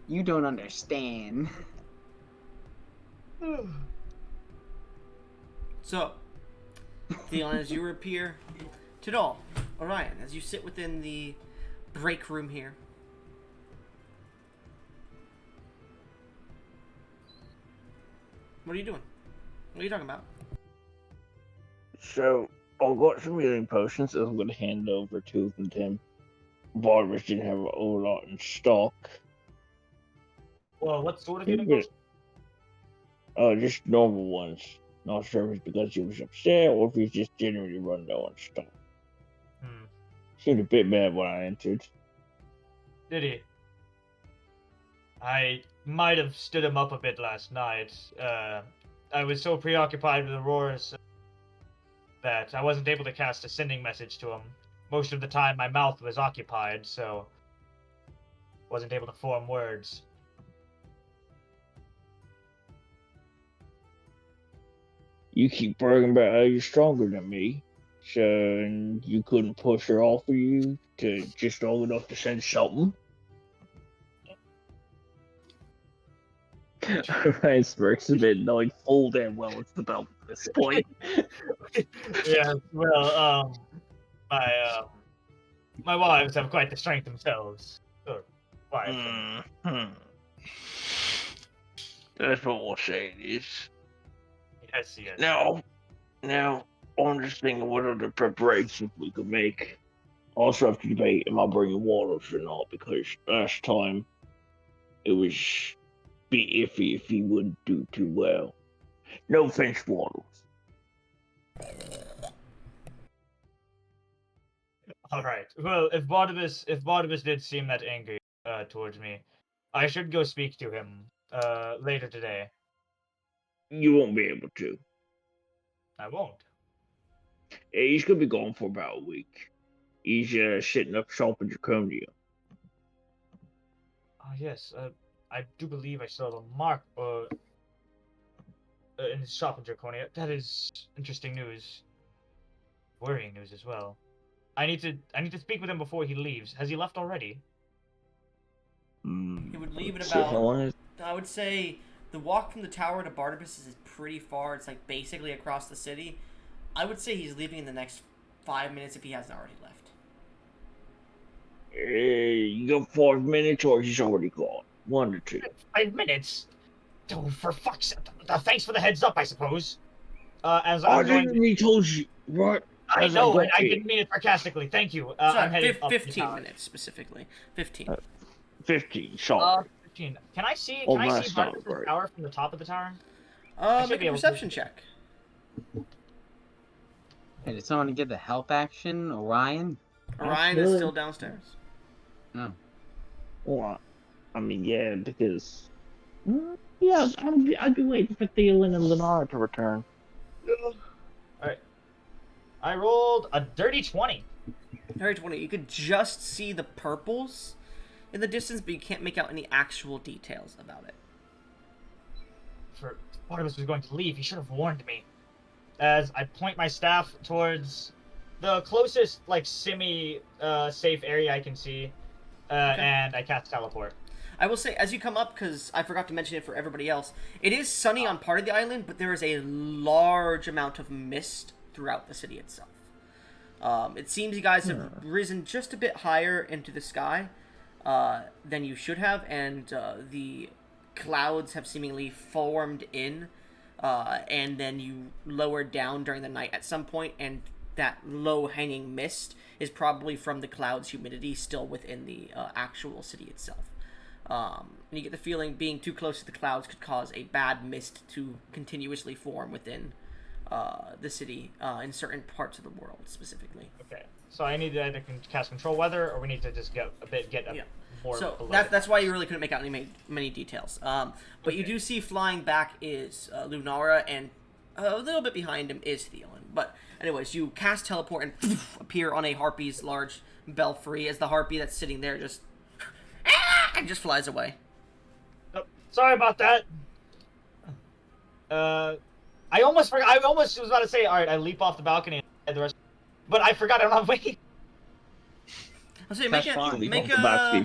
You don't understand. So, Theon, as you appear, Tidal, Orion, as you sit within the break room here. What are you doing? What are you talking about? So, I got some healing potions that I'm going to hand over to them. Barbarous didn't have a whole lot in stock. Well, what sort of Yeah, healing but- potion? Just normal ones. Not sure if it's because he was upset or if he's just generally run low on stock. Seemed a bit bad when I entered. Did he? I might have stood him up a bit last night. I was so preoccupied with Auroras that I wasn't able to cast a sending message to him. Most of the time, my mouth was occupied, so wasn't able to form words. You keep bragging about how you're stronger than me, so you couldn't push her off of you to just long enough to send something. Ryan smirks a bit, knowing full damn well it's the belt at this point. Yeah, well, my wives have quite the strength themselves. Or wife. That's what we'll say it is. Yes, yes. Now, I'm just thinking what other preparations we could make. Also have to debate am I bringing waters or not, because last time it was be iffy if he wouldn't do too well. No offense, waters. All right. Well, if Barnabas did seem that angry towards me, I should go speak to him later today. You won't be able to. I won't. He's gonna be gone for about a week. He's setting up shop in Draconia. Ah, yes. I do believe I saw the mark in his shop in Draconia. That is interesting news. Worrying news as well. I need to speak with him before he leaves. Has he left already? He would leave at So how about, long is I would say, the walk from the tower to Barnabas is pretty far. It's like basically across the city. I would say he's leaving in the next 5 minutes if he hasn't already left. You got 5 minutes or he's already gone? 1 to 2. 5 minutes? Oh, for fuck's sake. Thanks for the heads up, I suppose. As I I'm going to... didn't told you, right? I As know, got and I here. didn't mean it sarcastically. Thank you. I'm Sorry, heading up the 15 tower. minutes specifically. 15. 15, sorry. 15. Can I see Oh, Can I see that's not Barnabas' right. tower from the top of the tower? I should Make be a able to. perception check. Hey, did someone get the help action, Orion? Orion is still downstairs. Oh. Well, I mean, yeah, because yeah, I'd be waiting for Theolin and Lunara to return. Alright. I rolled a dirty 20. Very 20. You could just see the purples in the distance, but you can't make out any actual details about it. For Barnabas was going to leave, he should have warned me. As I point my staff towards the closest, like, safe area I can see, and I cast teleport. I will say, as you come up, because I forgot to mention it for everybody else, it is sunny on part of the island, but there is a large amount of mist throughout the city itself. It seems you guys have risen just a bit higher into the sky than you should have, and the clouds have seemingly formed in, and then you lowered down during the night at some point, and that low-hanging mist is probably from the clouds' humidity still within the actual city itself. And you get the feeling being too close to the clouds could cause a bad mist to continuously form within the city in certain parts of the world specifically. Okay, so I need to either cast control weather, or we need to just get more. So below that's why you really couldn't make out many details. But you do see flying back is Lunara, and a little bit behind him is Theolin. But anyways, you cast teleport and appear on a harpy's large belfry as the harpy that's sitting there just and just flies away. Oh, sorry about that. I almost forgot. I almost was about to say, all right, I leap off the balcony and the rest, but I forgot I'm not waiting. I'll say That's make fine. make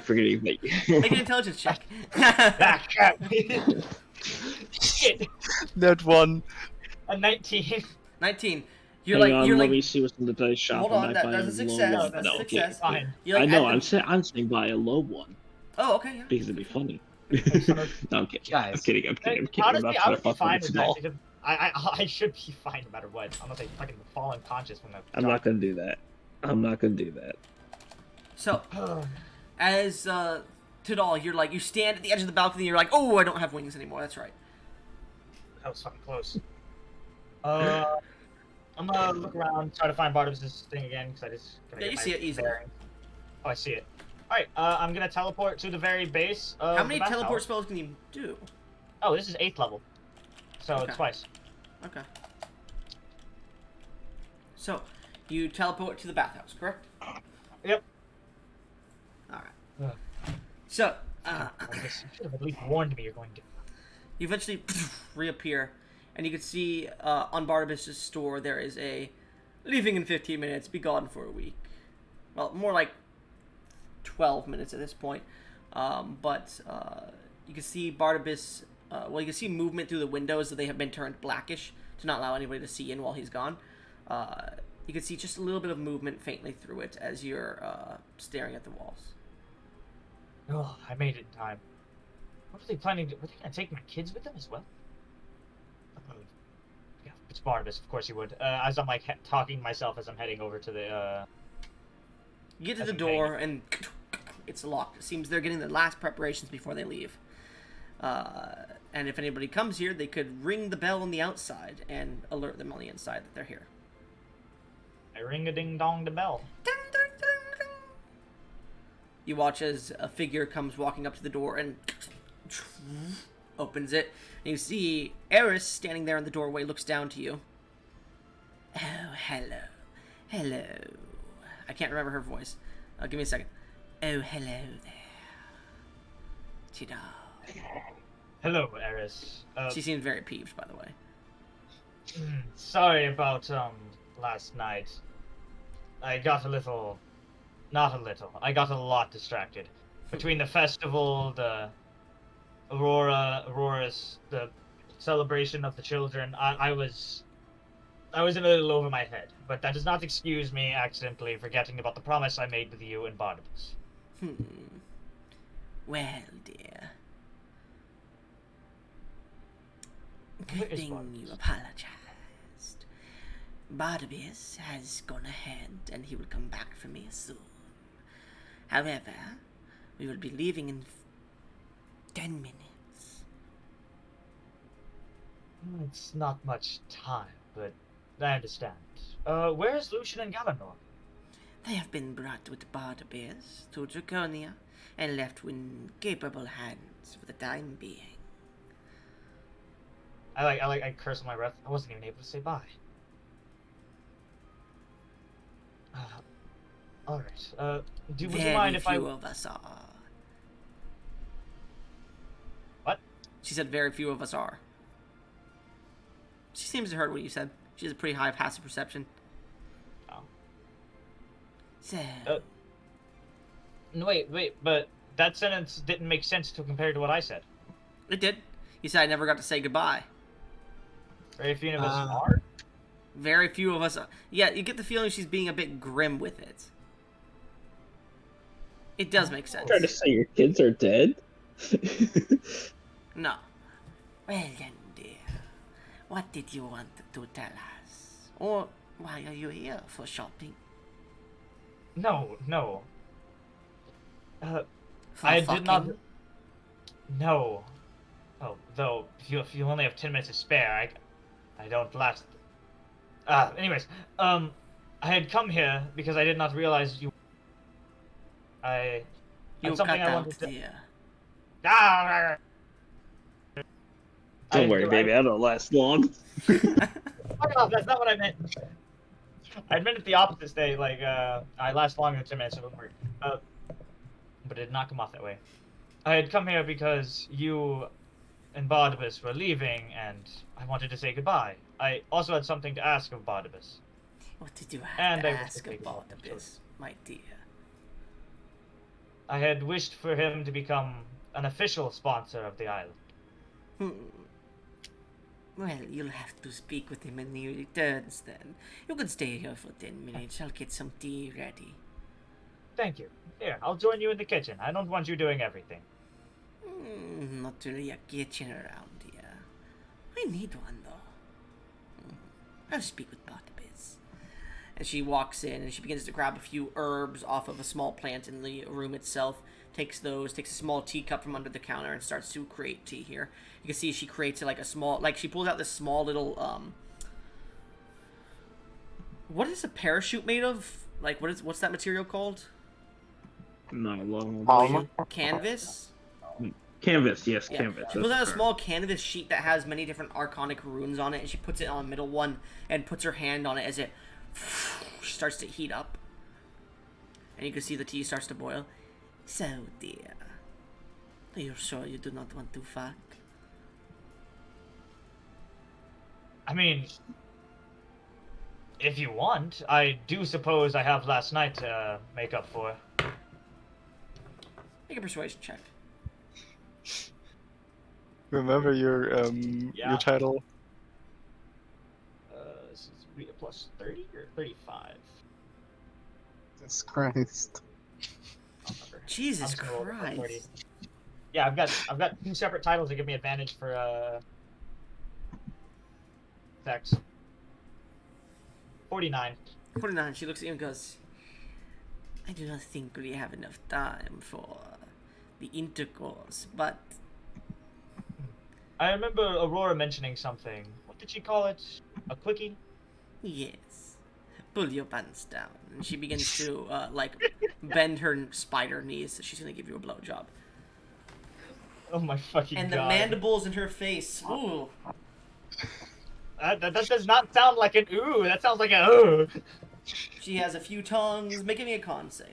Forgetting that. make an intelligence check. Ah, crap. Shit. That one. A 19. 19. Hang on, let me see what's in the dice shop. Hold on, that's a success. That's a success. Fine. You're like, I know. I'm saying by a low one Oh, okay, yeah. because it'd be funny. No, I'm kidding. Guys. I'm kidding. I'm kidding. Honestly, I'm I would be not fine trying to with fuck that with it. because I should be fine no matter what. Unless I fucking fall unconscious from the. I'm not gonna do that. I'm not gonna do that. So, as Tidal, you stand at the edge of the balcony. You're like, oh, I don't have wings anymore. That's right. That was fucking close. I'm gonna look around, try to find Barnabas' thing again because I just. Yeah, you see it easily. bearings. Oh, I see it. All right, I'm gonna teleport to the very base of How many the teleport bathhouse. spells can you do? Oh, this is 8th level, so Okay. twice. Okay. So, you teleport to the bathhouse, correct? Yep. All right. Ugh. So, I guess you should have at least warned me you're going to. you eventually reappear, and you can see on Barnabas' store there is a leaving in 15 minutes, be gone for a week. Well, more like 12 minutes at this point. But you can see Barnabas. You can see movement through the windows that they have been turned blackish to not allow anybody to see in while he's gone. You can see just a little bit of movement faintly through it as you're staring at the walls. Oh, I made it in time. What are they planning to? Were they gonna take my kids with them as well? Yeah, it's Barnabas, of course he would. As I'm like talking to myself as I'm heading over to the. You get to As the I'm door and it's locked. It seems they're getting the last preparations before they leave. And if anybody comes here, they could ring the bell on the outside and alert them on the inside that they're here. I ring a ding dong the bell. Ding, ding, ding, ding. You watch as a figure comes walking up to the door and opens it. And you see Eris standing there in the doorway, looks down to you. Oh, hello. Hello. I can't remember her voice. Give me a second. Oh, hello there. Tidal. Hello, Eris. She seems very peeved, by the way. Sorry about last night. I got a little, not a little. I got a lot distracted between the festival, the Auroras, the celebration of the children. I was a little over my head, but that does not excuse me accidentally forgetting about the promise I made with you and Barnabas. Well, dear. Where Good is thing Barnabas? you apologized. Barnabas has gone ahead and he will come back for me soon. However, we will be leaving in 10 minutes. It's not much time, but I understand. Where's Lucian and Galanor? They have been brought with Barnabas to Draconia and left in capable hands for the time being. I curse on my breath. I wasn't even able to say bye. Alright. Would you mind if I... Very few of us are. What? She said very few of us are. She seems to have heard what you said. She has a pretty high passive perception. Oh. So... No, wait, but that sentence didn't make sense to compare to what I said. It did. You said I never got to say goodbye. Very few of us are? Very few of us are. Yeah, you get the feeling she's being a bit grim with it. It does make sense. Trying to say your kids are dead? No. Well then, dear. What did you want to tell us? Or why are you here for shopping? No. For I fucking? did not... No. Oh, though, if you only have 10 minutes to spare, I don't last... anyways, I had come here because I did not realize you... You had something cut I out, wanted to... dear. Don't worry, baby, I don't last long. Fuck off, that's not what I meant. I meant it the opposite day, like, I last longer than 10 minutes, so don't worry. But it did not come off that way. I had come here because you and Barnabas were leaving, and I wanted to say goodbye. I also had something to ask of Barnabas. What did you have And to I was ask to take about off, this, my dear? I had wished for him to become an official sponsor of the island. Well, you'll have to speak with him when he returns then. You can stay here for 10 minutes. I'll get some tea ready. Thank you. Here, I'll join you in the kitchen. I don't want you doing everything. Not really a kitchen around here. I need one, though. I'll speak with Barnabas. And she walks in and she begins to grab a few herbs off of a small plant in the room itself. Takes a small teacup from under the counter and starts to create tea here. You can see she creates like a small, like she pulls out this small little, what is a parachute made of? Like, what's that material called? Not a long Polymer? Canvas? Canvas, yes, Yeah. canvas. She pulls out a small canvas sheet that has many different archonic runes on it, and she puts it on the middle one and puts her hand on it as it starts to heat up. And you can see the tea starts to boil. So, dear, are you sure you do not want to fuck? I mean, if you want, I do suppose I have last night to make up for. Make a persuasion check. Remember your title. This is plus 30 or 35? Jesus Christ. Jesus I'm just gonna roll the plus 40. Christ. Yeah, I've got two separate titles that give me advantage for sex. 49. 49, she looks at you and goes, I do not think we have enough time for the intercourse, but I remember Aurora mentioning something. What did she call it? A quickie? yes. Pull your pants down. And she begins to, bend her spider knees, so she's gonna give you a blowjob. Oh my fucking And god. the mandibles in her face, ooh. That does not sound like an ooh. That sounds like a ooh. She has a few tongues. Make me a con save.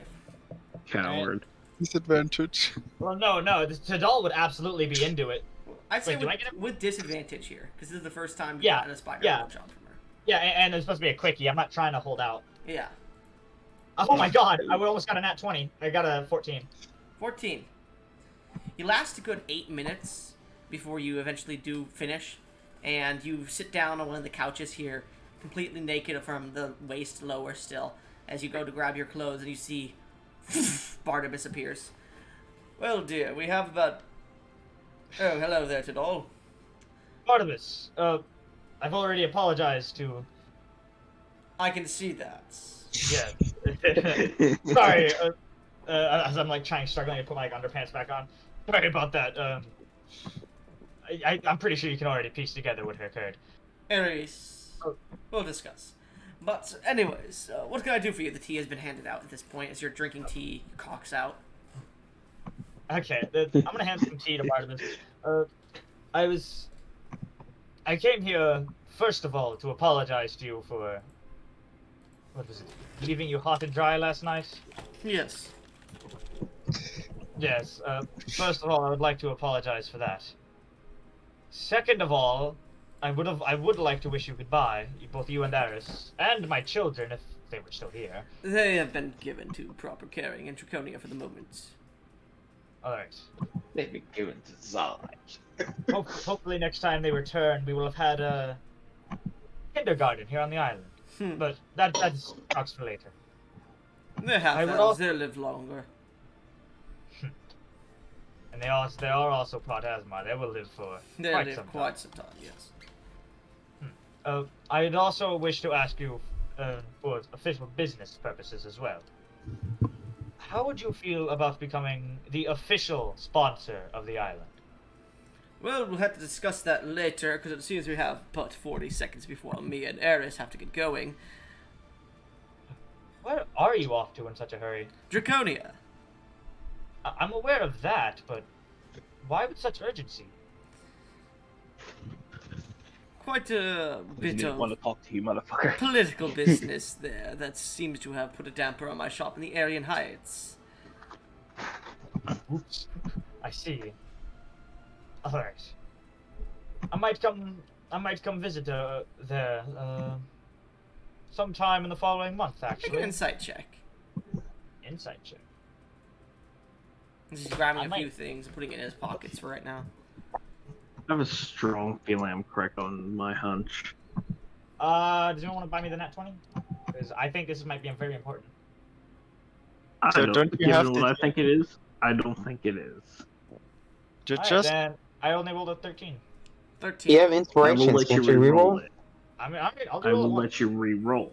Coward. Disadvantage. Well, no. Tadal would absolutely be into it. I'd say Wait, do I get with disadvantage here, because this is the first time you've Yeah, gotten a spider yeah. blowjob from her. Yeah, and it's supposed to be a quickie. I'm not trying to hold out. Yeah. Oh my god, I almost got a nat 20. I got a 14. 14. You last a good 8 minutes before you eventually do finish, and you sit down on one of the couches here, completely naked from the waist lower still, as you go to grab your clothes and you see Barnabas appears. Well, dear, we have about... Oh, hello there, Tadal. Barnabas, I've already apologized to... I can see that. Yeah. Sorry, as I'm like struggling to put my underpants back on. Sorry about that. I'm pretty sure you can already piece together what occurred. Ares, we'll discuss. But anyways, what can I do for you? The tea has been handed out at this point. As you're drinking tea, your cock's out. Okay, I'm gonna hand some tea to Barnabas. I came here first of all to apologize to you for what was it? Leaving you hot and dry last night. Yes. Yes. First of all, I would like to apologize for that. Second of all, I would like to wish you goodbye, both you and Aris, and my children if they were still here. They have been given to proper caring in Draconia for the moment. All right. They've been given to Zod. Hopefully next time they return, we will have had a kindergarten here on the island. But that's talks for later. They're half-elves, they'll live longer. And they are also Plasma. They will live for quite some time, yes. I'd also wish to ask you, for official business purposes as well. How would you feel about becoming the official sponsor of the island? Well, we'll have to discuss that later, because it seems we have but 40 seconds before me and Eris have to get going. Where are you off to in such a hurry? Draconia. I'm aware of that, but why with such urgency? Quite a bit of want to talk to you, motherfucker. political business there that seems to have put a damper on my shop in the Aryan Heights. Oops. I see. Alright. I might come visit there sometime in the following month, Make actually. an insight check. Insight check. He's grabbing a few things and putting it in his pockets for right now. I have a strong feeling I'm correct on my hunch. Does anyone want to buy me the nat 20? Because I think this might be very important. So don't you have given what I think it is, I don't think it is. Alright, then I only rolled a 13. 13. Do you have I will inspiration? let you Can't you re-roll reroll? it. I'll do I it will once. let you re-roll.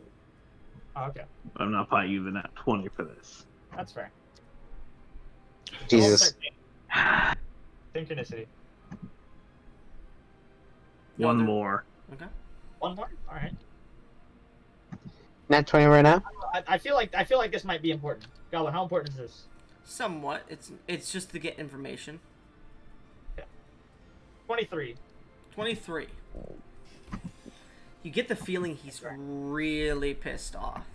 Oh, okay, I'm not buying you the nat 20 for this. that's fair. Jesus. 13. Synchronicity. No, One there- more. Okay. One more. All right. Nat 20 right now? I feel like this might be important. Goblin, how important is this? Somewhat. It's just to get information. 23. 23. You get the feeling he's really pissed off.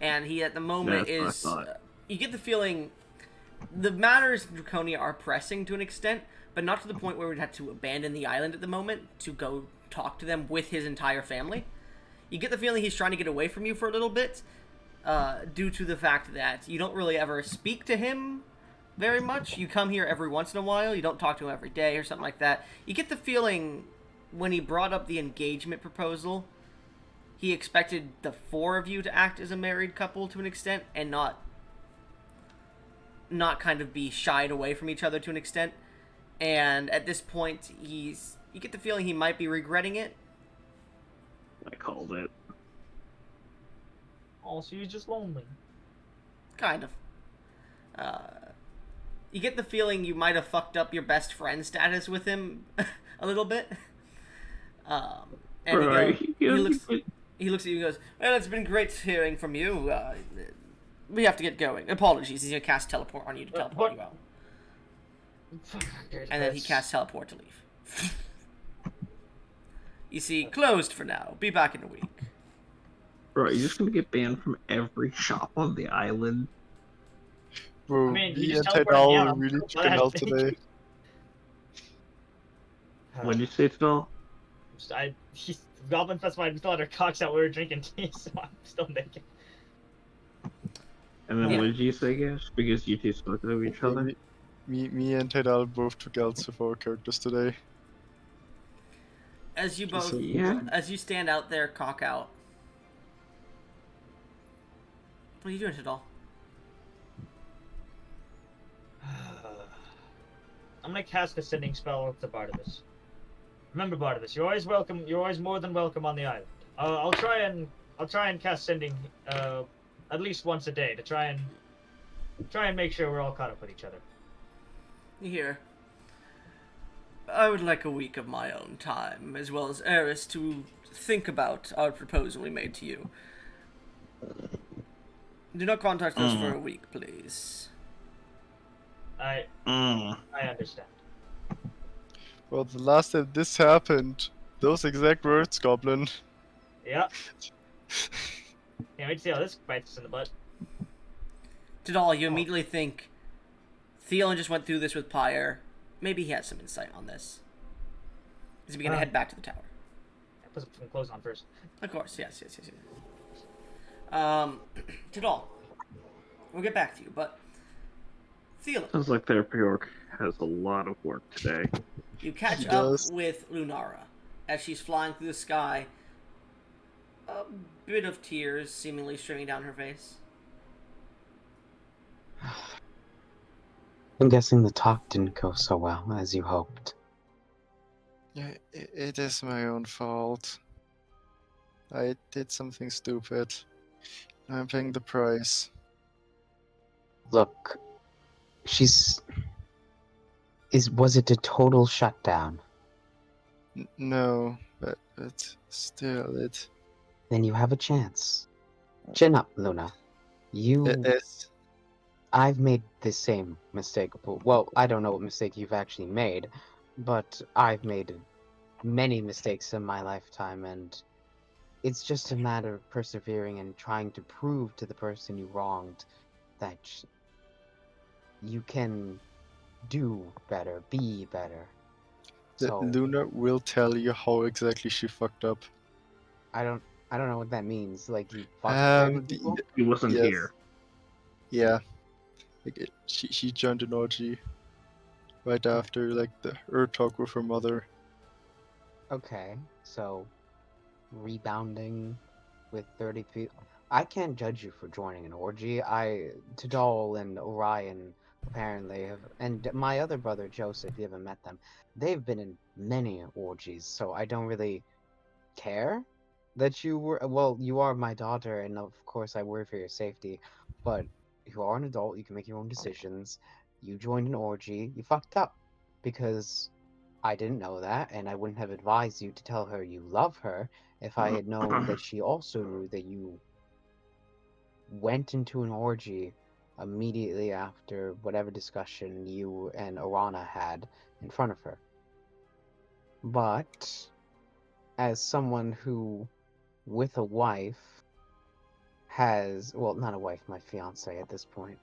And he, at the moment, That's what I thought. you get the feeling the matters in Draconia are pressing to an extent, but not to the point where we'd have to abandon the island at the moment to go talk to them with his entire family. You get the feeling he's trying to get away from you for a little bit, due to the fact that you don't really ever speak to him very much. You come here every once in a while. You don't talk to him every day or something like that. You get the feeling when he brought up the engagement proposal, he expected the four of you to act as a married couple to an extent and not kind of be shied away from each other to an extent. And at this point, you get the feeling he might be regretting it. I called it. Oh, so you're just lonely. Kind of. You get the feeling you might have fucked up your best friend status with him a little bit. And Right. he looks at you and goes, "Well, it's been great hearing from you. We have to get going. Apologies, he's going to cast teleport on you to teleport you out." And then he casts teleport to leave. You see, closed for now. Be back in a week. Bro, you're just gonna get banned from every shop on the island. Bro, I mean, you me just and teleported me Tidal out. really What chicken out today. What did you say, Phil? Goblin specified we still had our cocks out. We were drinking tea, so I'm still naked. And then Yeah. what did you say, Gash? Because you two spoke to each other? Me and Tidal both took outs of our characters today. As you both, Yeah. as you stand out there, cock out. What are you doing, Tidal? I'm gonna cast a sending spell to Barnabas. Remember, Barnabas, you're always welcome. You're always more than welcome on the island. I'll try and cast sending at least once a day to try and make sure we're all caught up with each other. Here. I would like a week of my own time, as well as Eris, to think about our proposal we made to you. Do not contact us for a week, please. I Mm. understand. Well, the last time this happened, those exact words, Goblin. Yeah. Can't wait to see how this bites us in the butt. Tidal, you immediately think Theon just went through this with Pyre. Maybe he has some insight on this. Is he going to head back to the tower? Put some clothes on first. Of course, yes. Tidal, we'll get back to you, but Theon, Sounds like Therapy Orc has a lot of work today. you catch He up does. with Lunara as she's flying through the sky. A bit of tears seemingly streaming down her face. I'm guessing the talk didn't go so well as you hoped. Yeah, it is my own fault. I did something stupid. I'm paying the price. Look, was it a total shutdown? No, but still, Then you have a chance. Chin up, Luna. it's I've made the same mistake. Well, I don't know what mistake you've actually made, but I've made many mistakes in my lifetime, and it's just a matter of persevering and trying to prove to the person you wronged that you can do better, be better. So Luna will tell you how exactly she fucked up. I don't know what that means. Like you fucked other people? He wasn't yes, here. yeah. She joined an orgy right after her talk with her mother. Okay, so rebounding with 30 people. I can't judge you for joining an orgy. Tidal and Orion apparently have, and my other brother Joseph, you haven't met them. They've been in many orgies, so I don't really care that you were. Well, you are my daughter, and of course I worry for your safety, but you are an adult. You can make your own decisions. You joined an orgy. You fucked up because I didn't know that, and I wouldn't have advised you to tell her you love her if I had known that she also knew that you went into an orgy immediately after whatever discussion you and Arana had in front of her. But as someone who, with a wife, has, well, not a wife, my fiance at this point.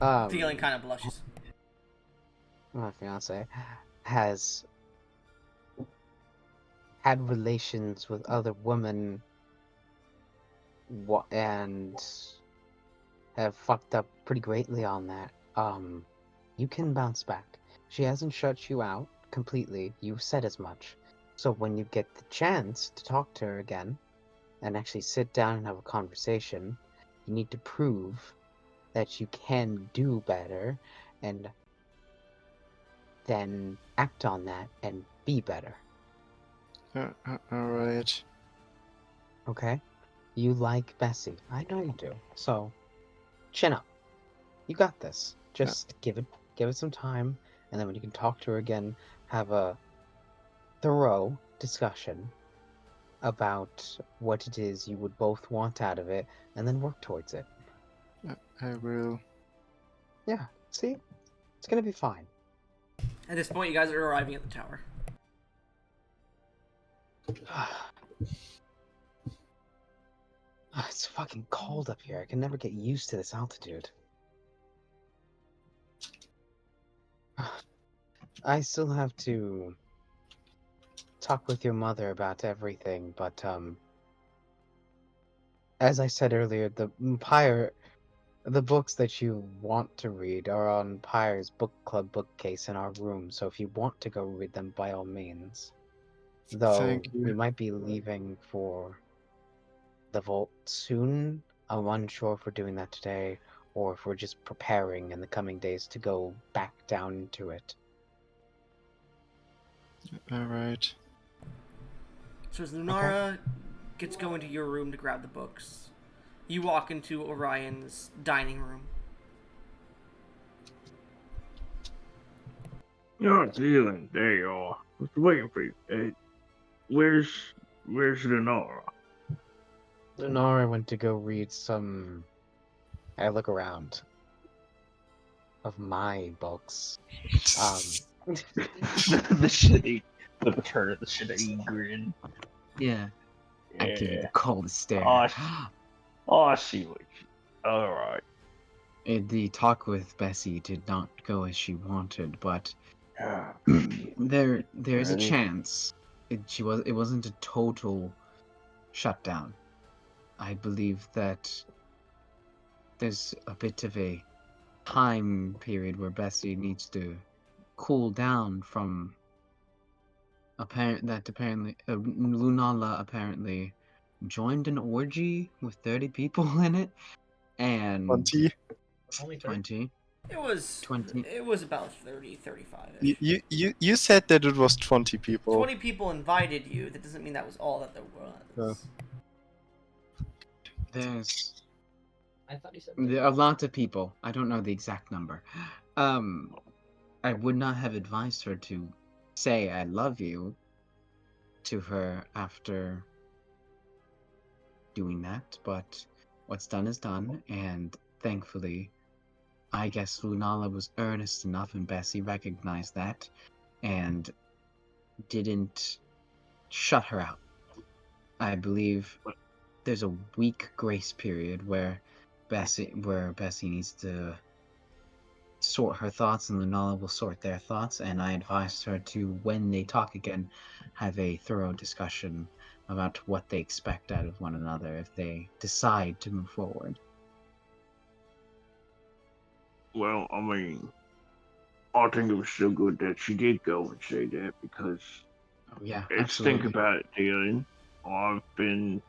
Theon kind of blushes. My fiance has had relations with other women and have fucked up pretty greatly on that. You can bounce back. She hasn't shut you out completely. You've said as much. So when you get the chance to talk to her again and actually sit down and have a conversation, you need to prove that you can do better and then act on that and be better. Alright. Okay? You like Bessie. I know you do. So, chin up. You got this. Just give it some time, and then when you can talk to her again, have a thorough discussion about what it is you would both want out of it, and then work towards it. I will. Yeah, see? It's gonna be fine. At this point, you guys are arriving at the tower. It's fucking cold up here. I can never get used to this altitude. I still have to talk with your mother about everything, but as I said earlier, the books that you want to read are on Pyre's book club bookcase in our room, so if you want to go read them, by all means. Though Thank we you. might be leaving for the vault soon. I'm unsure if we're doing that today or if we're just preparing in the coming days to go back down into it. Alright. So as Lunara gets going to your room to grab the books, you walk into Orion's dining room. You're Zealand. There you are. I was waiting for you. Hey, where's Lunara? Lunara went to go read some I look around. Of my books. The shitty, the return of the shitty grin. Yeah. I give you the Yeah. coldest stare. Oh, I see what you. All right. The talk with Bessie did not go as she wanted, but Ah, there is a Ready? chance. It wasn't a total shutdown. I believe that there's a bit of a time period where Bessie needs to cool down from apparently Lunala apparently joined an orgy with 30 people in it, and 20. Only 30? 20 It was 20 it was about 30, 35 You, ish. you, you you said that it was 20 people. 20 people invited you. That doesn't mean that was all that there was. there's I thought he said there are lots of people. I don't know the exact number. I would not have advised her to say I love you to her after doing that, but what's done is done, and thankfully, I guess Lunala was earnest enough, and Bessie recognized that, and didn't shut her out. I believe there's a week grace period where Bessie needs to sort her thoughts, and Lunala will sort their thoughts, and I advised her to, when they talk again, have a thorough discussion about what they expect out of one another if they decide to move forward. Well, I mean, I think it was still good that she did go and say that because Oh yeah, let's think absolutely. about it, Dylan. I've been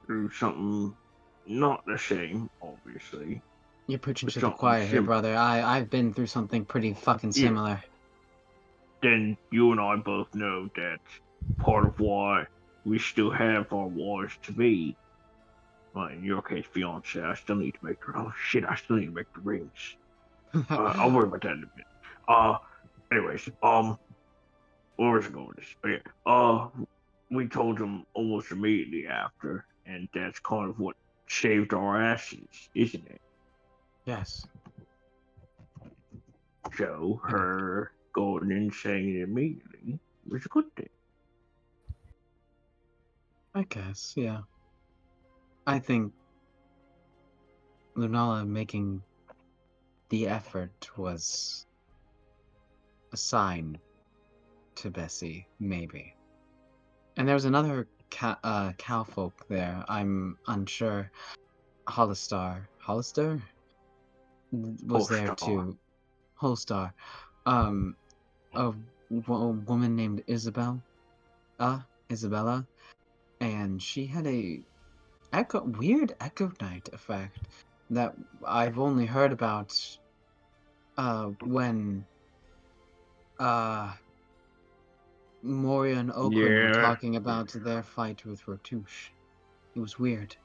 through something not the same, obviously, You're preaching but to the something choir here, similar. brother. I've been through something pretty fucking Yeah, similar. then you and I both know that part of why we still have our wars to be. Well, in your case, fiance, I still need to make the oh shit, I still need to make the rings. I'll worry about that in a bit. Anyways, where was I going with this? Oh, yeah. We told him almost immediately after, and that's kind of what saved our asses, isn't it? Yes, So I, her going and saying it immediately was a good thing. I guess, yeah. I think Lunala making the effort was a sign to Bessie, maybe. And there was another cowfolk there. I'm unsure. Hollister was there Holstar. too. Holstar. Um, a woman named Isabella, and she had a weird echo night effect that I've only heard about when Moria and Oakland were Yeah, talking about their fight with Rotouche. It was weird.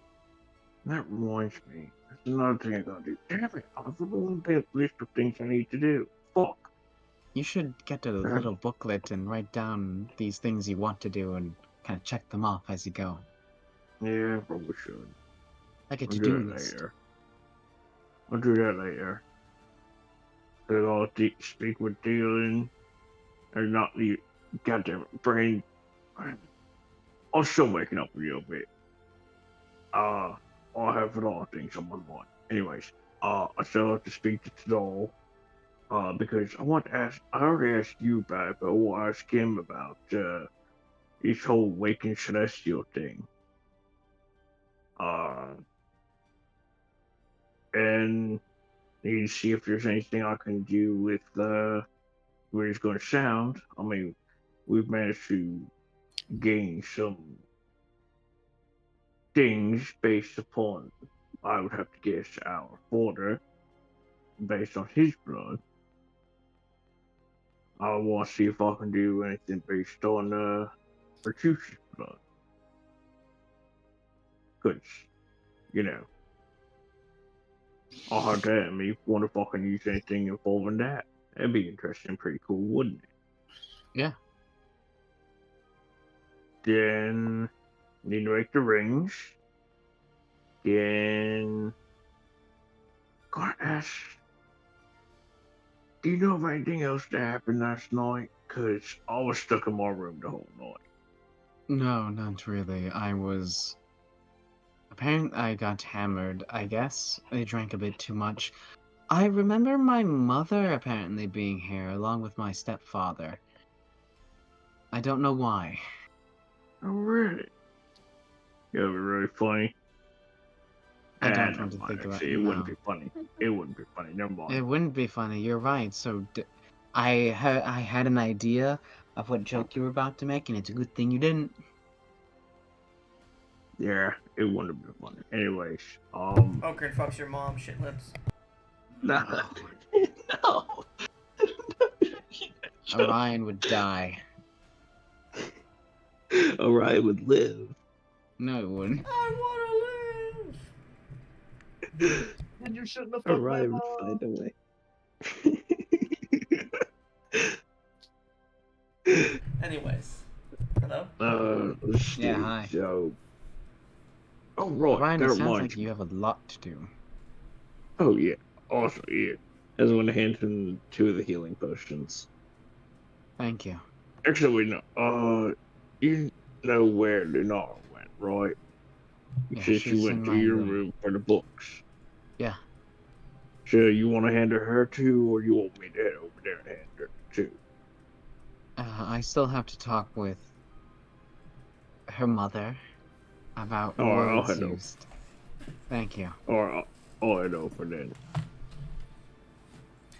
that reminds me. That's another thing I gotta do. Damn it, I was on a list of things I need to do. Fuck. You should get a little booklet and write down these things you want to do and kind of check them off as you go. Yeah, probably should. Like a I'll do to-do that list. later. I'll do that later. Then I'll speak with Dylan. Or not the goddamn brain. I'm still waking up a little bit. Uh, I have a lot of things on my mind. Anyways, I still have to speak to Tadal. Because I want to ask. I already asked you about it, but I want to ask him about this whole waking celestial thing. Uh, and need to see if there's anything I can do with where it's going to sound. I mean, we've managed to gain some things based upon, I would have to guess, our father, based on his blood. I want to see if I can do anything based on Bertucci's blood. Because, you know, I'll have that in me. Wonder if I can use anything involving that. That'd be interesting, pretty cool, wouldn't it? Yeah. Then, need to make the rings. Then, gonna ask, do you know of anything else that happened last night? Cause I was stuck in my room the whole night. No, not really. Apparently I got hammered, I guess. I drank a bit too much. I remember my mother apparently being here, along with my stepfather. I don't know why. Oh, really? It would be really funny. I don't Never want to mind. think about Actually, it wouldn't no. be funny. It wouldn't be funny. Never It mind. wouldn't be funny, you're right. I had an idea of what joke you were about to make, and it's a good thing you didn't. Yeah, it wouldn't be funny. Anyways, Ogre fucks your mom, shit lips. no, no. Orion would die. Orion would live. No, it wouldn't. I wanna live! And you shouldn't have fucked my Orion would mom. find a way. Anyways. Hello? Let's Yeah, see. hi. So, oh right, Orion, that it sounds reminds like me. you have a lot to do. Oh yeah. Also, yeah. As one hands him two of the healing potions. Thank you. Actually, no. You know where Lunara went, right? You Yeah, said she she's in went to my your room. room for the books. Yeah. So you want to hand her too, or you want me to head over there and hand her too? I still have to talk with her mother about Alright, I'll words head over. used. Thank you. Alright, I'll head over then.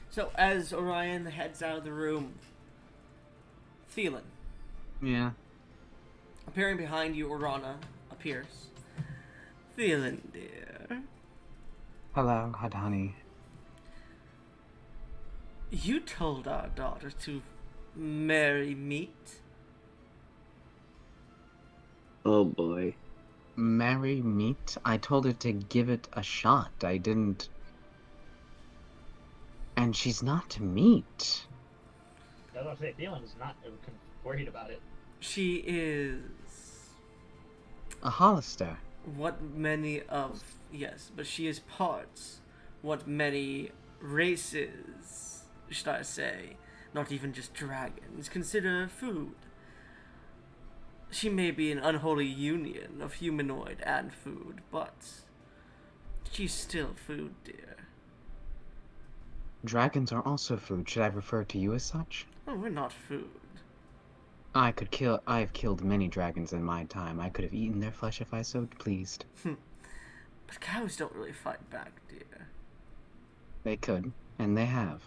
So, as Orion heads out of the room, Thielen, Yeah. appearing behind you, Orana appears. Thielen, dear. Hello, honey. You told our daughter to marry meat. Oh boy. Marry meat? I told her to give it a shot. I didn't. And she's not meat. I was gonna say, Dylan's not worried about it. She is A Hollister. what many of, yes, but she is parts what many races, should I say, not even just dragons, consider food. She may be an unholy union of humanoid and food, but she's still food, dear. Dragons are also food. Should I refer to you as such? Oh, we're not food. I've killed many dragons in my time. I could have eaten their flesh if I so pleased. But cows don't really fight back, dear. They could, and they have.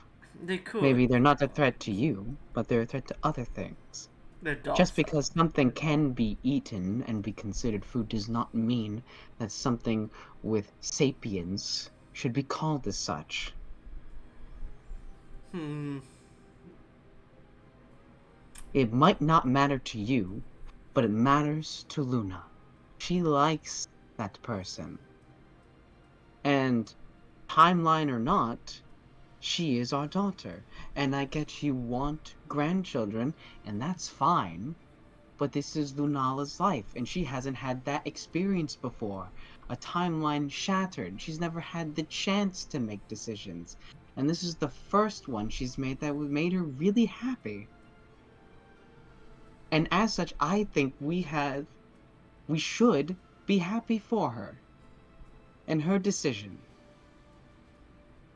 They could. Maybe they're not a threat to you, but they're a threat to other things. They're docile. Just because something can be eaten and be considered food does not mean that something with sapience should be called as such. It might not matter to you, but it matters to Luna. She likes that person. And timeline or not, she is our daughter. And I get you want grandchildren, and that's fine. But this is Lunala's life, and she hasn't had that experience before. A timeline shattered. She's never had the chance to make decisions. And this is the first one she's made that made her really happy. And as such, I think we should be happy for her. And her decision.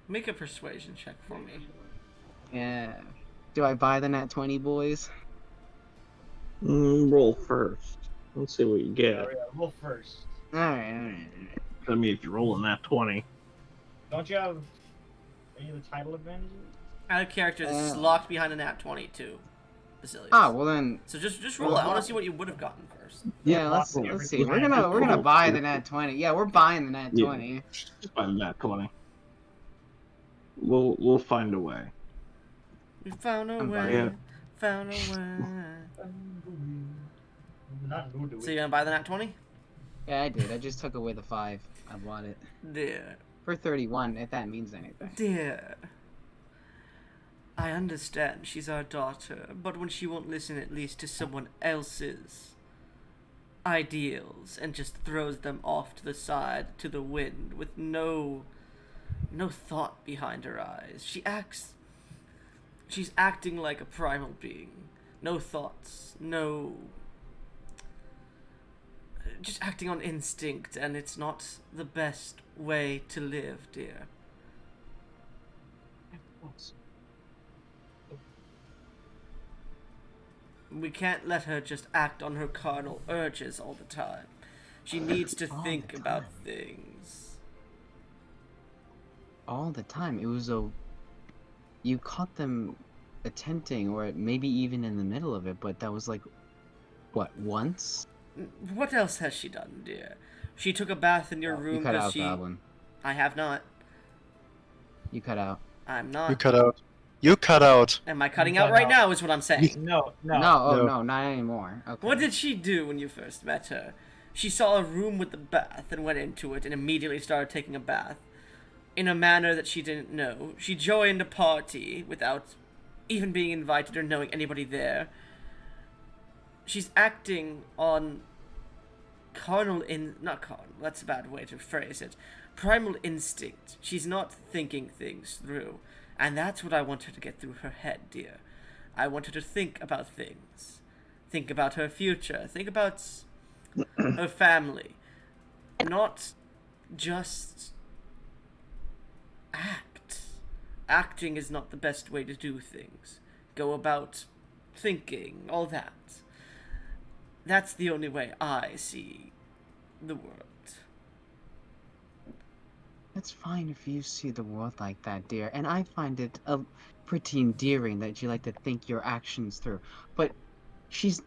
Make a persuasion check for me. Yeah. Do I buy the nat 20, boys? Roll first. Let's see what you get. Yeah, roll first. Alright. I mean, if you're rolling that 20. Don't you have any of the title advantages? Out of character, this is locked behind a nat 22. Basilius. Ah, well then. So just roll it. I want to see what you would have gotten first. Yeah, let's see. We're gonna buy the nat 20. Yeah, we're buying the nat 20. Yeah. Just buy the nat 20. We'll find a way. We found a I'm way. buying it. Found a way. Not who do So you gonna buy the nat 20? Yeah, I did. I just took away the 5. I bought it. Dear. For 31, if that means anything. Dear. I understand she's our daughter, but when she won't listen at least to someone else's ideals and just throws them off to the side, to the wind, with no no thought behind her eyes. She's acting like a primal being. No thoughts, no... Just acting on instinct, and it's not the best way to live, dear. We can't let her just act on her carnal urges all the time. She needs to All think the about time. things. All the time. It was a... You caught them attempting, or maybe even in the middle of it, but that was like, what, once? What else has she done, dear? She took a bath in your You room cut because out, she... Goblin. I have not. You cut out. I'm You not. cut out. You cut out. Am I cutting cut out right out. now is what I'm saying. No, no. No, oh No. no, not anymore. Okay. What did she do when you first met her? She saw a room with a bath and went into it and immediately started taking a bath. In a manner that she didn't know. She joined a party without even being invited or knowing anybody there. She's acting on not carnal, that's a bad way to phrase it. Primal instinct. She's not thinking things through. And that's what I want her to get through her head, dear. I want her to think about things. Think about her future. Think about her family. Not just act. Acting is not the best way to do things. Go about thinking, all that. That's the only way I see the world. That's fine if you see the world like that, dear, and I find it pretty endearing that you like to think your actions through. But she's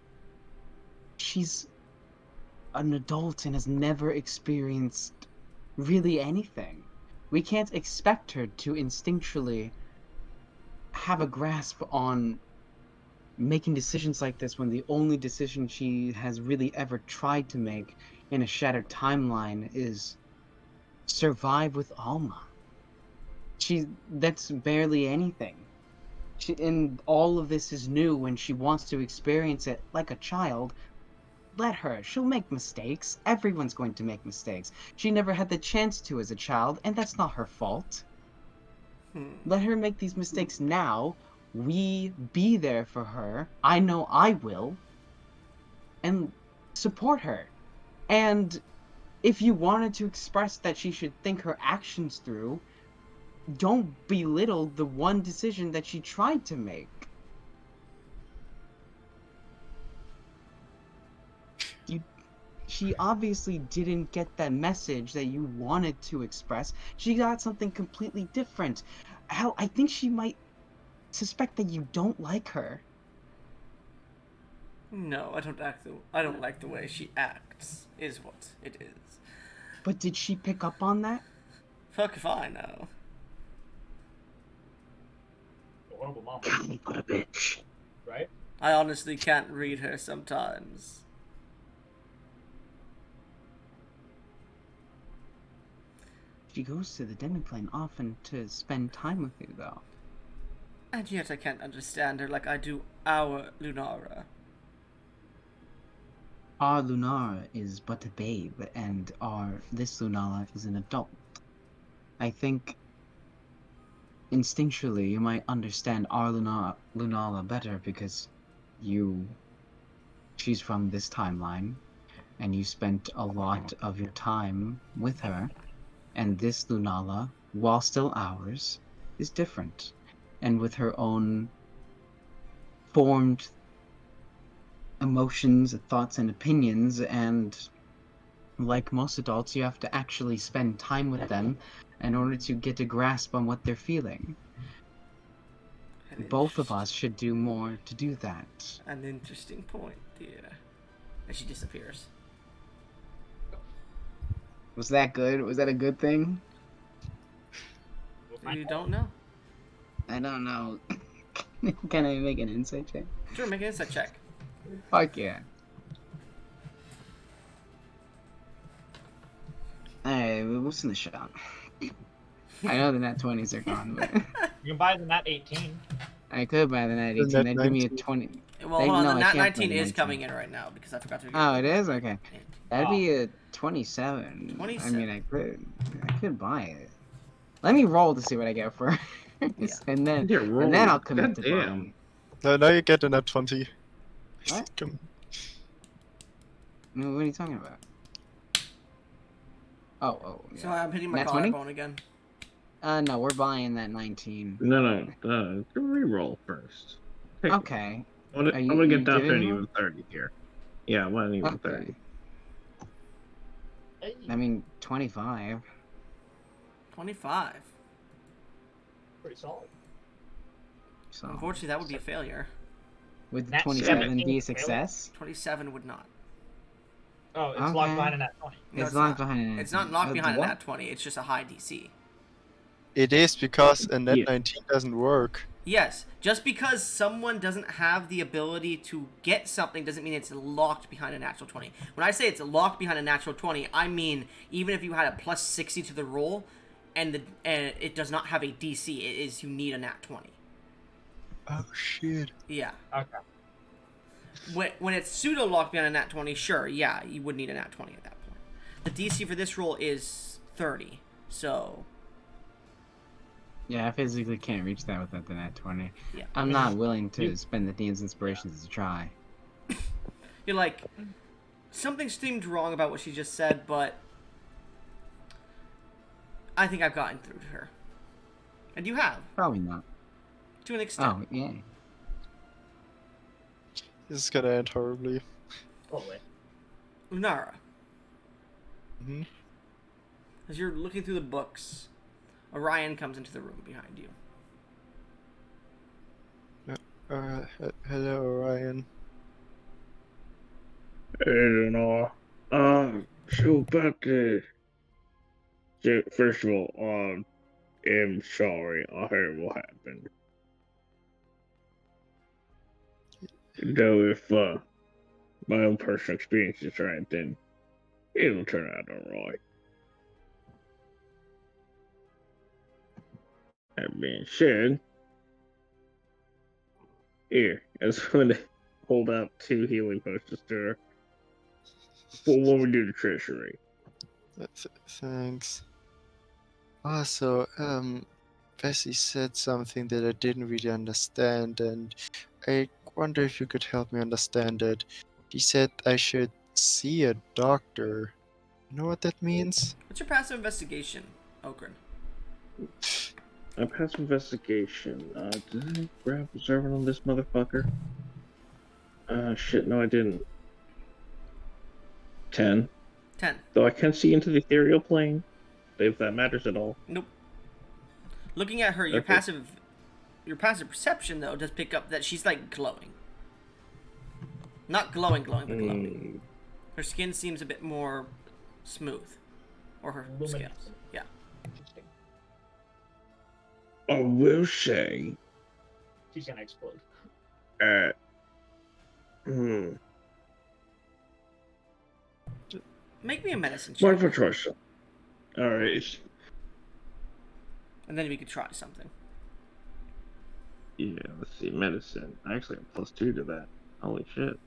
an adult and has never experienced really anything. We can't expect her to instinctually have a grasp on making decisions like this when the only decision she has really ever tried to make in a shattered timeline is survive with Alma. That's barely anything. And all of this is new when she wants to experience it like a child. Let her. She'll make mistakes. Everyone's going to make mistakes. She never had the chance to as a child, and that's not her fault. Let her make these mistakes now. We be there for her. I know I will. And support her. And if you wanted to express that she should think her actions through, don't belittle the one decision that she tried to make. She obviously didn't get that message that you wanted to express. She got something completely different. Hell, I think she might suspect that you don't like her. No, I don't like the way she acts, is what it is. But did she pick up on that? Fuck if I know. Horrible mom. What a bitch. Right? I honestly can't read her sometimes. She goes to the demiplane often to spend time with you, though. And yet I can't understand her like I do our Lunara. Our Lunara is but a babe, and this Lunara is an adult. I think instinctually you might understand our Lunara better because she's from this timeline, and you spent a lot of your time with her, and this Lunala, while still ours, is different, and with her own formed emotions, thoughts, and opinions, and like most adults, you have to actually spend time with them in order to get a grasp on what they're feeling. Both of us should do more to do that. An interesting point, dear. And she disappears. Was that good? Was that a good thing? You don't know? I don't know. Can I make an insight check? Sure, make an insight check. Fuck yeah. Alright, what's in the shop? I know the nat 20s are gone, but You can buy the nat 18. I could buy the nat 18. nat That'd give me a 19. 20. Well, hold on, No, the I nat can't buy 19 the is 19. coming in right now because I forgot to. Oh, it is? Okay. That'd Oh. be a 27. 27. I mean, I could buy it. Let me roll to see what I get first, Yeah. and then Yeah, and then I'll commit to goddamn. buying. Now you get a net 20. What? Come. What are you talking about? Oh, yeah. So I'm hitting my Nat 20? collarbone again. No, we're buying that 19. No. Reroll first. Take it. Okay. I'm Are you gonna get down to giving an me even one? 30 here. Yeah, I'm at an even 30. Okay. I mean, 25. 25. Pretty solid. So Unfortunately, that would be a failure. would the Nat 27 17 be a failure? success? 27 would not. Oh, it's locked Okay. behind a nat 20. No, It's locked not. behind an It's not locked behind a what? nat 20. It's just a high DC. It is because a net Yeah. 19 doesn't work. Yes, just because someone doesn't have the ability to get something doesn't mean it's locked behind a natural 20. When I say it's locked behind a natural 20, I mean even if you had a plus 60 to the roll and it does not have a DC, it is you need a nat 20. Oh shit. Yeah. Okay. When it's pseudo locked behind a nat 20, sure, yeah, you would need a nat 20 at that point. The DC for this roll is 30, so Yeah, I physically can't reach that without the nat 20. yeah. I'm not willing to spend the DM's inspirations to try. You're like, something seemed wrong about what she just said, but I think I've gotten through to her. And you have, Probably not. to an extent. Oh, yeah. This is gonna end horribly. Totally. Lunara, Hmm. as you're looking through the books, Orion comes into the room behind you. Hello, Orion. I don't know. So about the. So first of all, I'm sorry. I heard what happened. Though if my own personal experience is right, then it'll turn out alright. That being said, here, I was going to hold out 2 healing potions to her for when we do the treasury. Thanks. Also, Bessie said something that I didn't really understand, and I wonder if you could help me understand it. She said I should see a doctor. You know what that means? What's your passive investigation, Okran? I passed investigation. Did I grab observant on this motherfucker? Shit, no I didn't. 10. 10. Though I can see into the ethereal plane, if that matters at all. Nope. Looking at her, your Okay. passive perception though does pick up that she's like glowing. Not glowing, but glowing. Her skin seems a bit more smooth, or her Luminous. scales. Yeah. Interesting. I will say, She's gonna explode. uh, hmm, Make me a medicine what check, if I try some? Alright. and then we could try something. Yeah, let's see, medicine. I actually have +2 to that. Holy shit.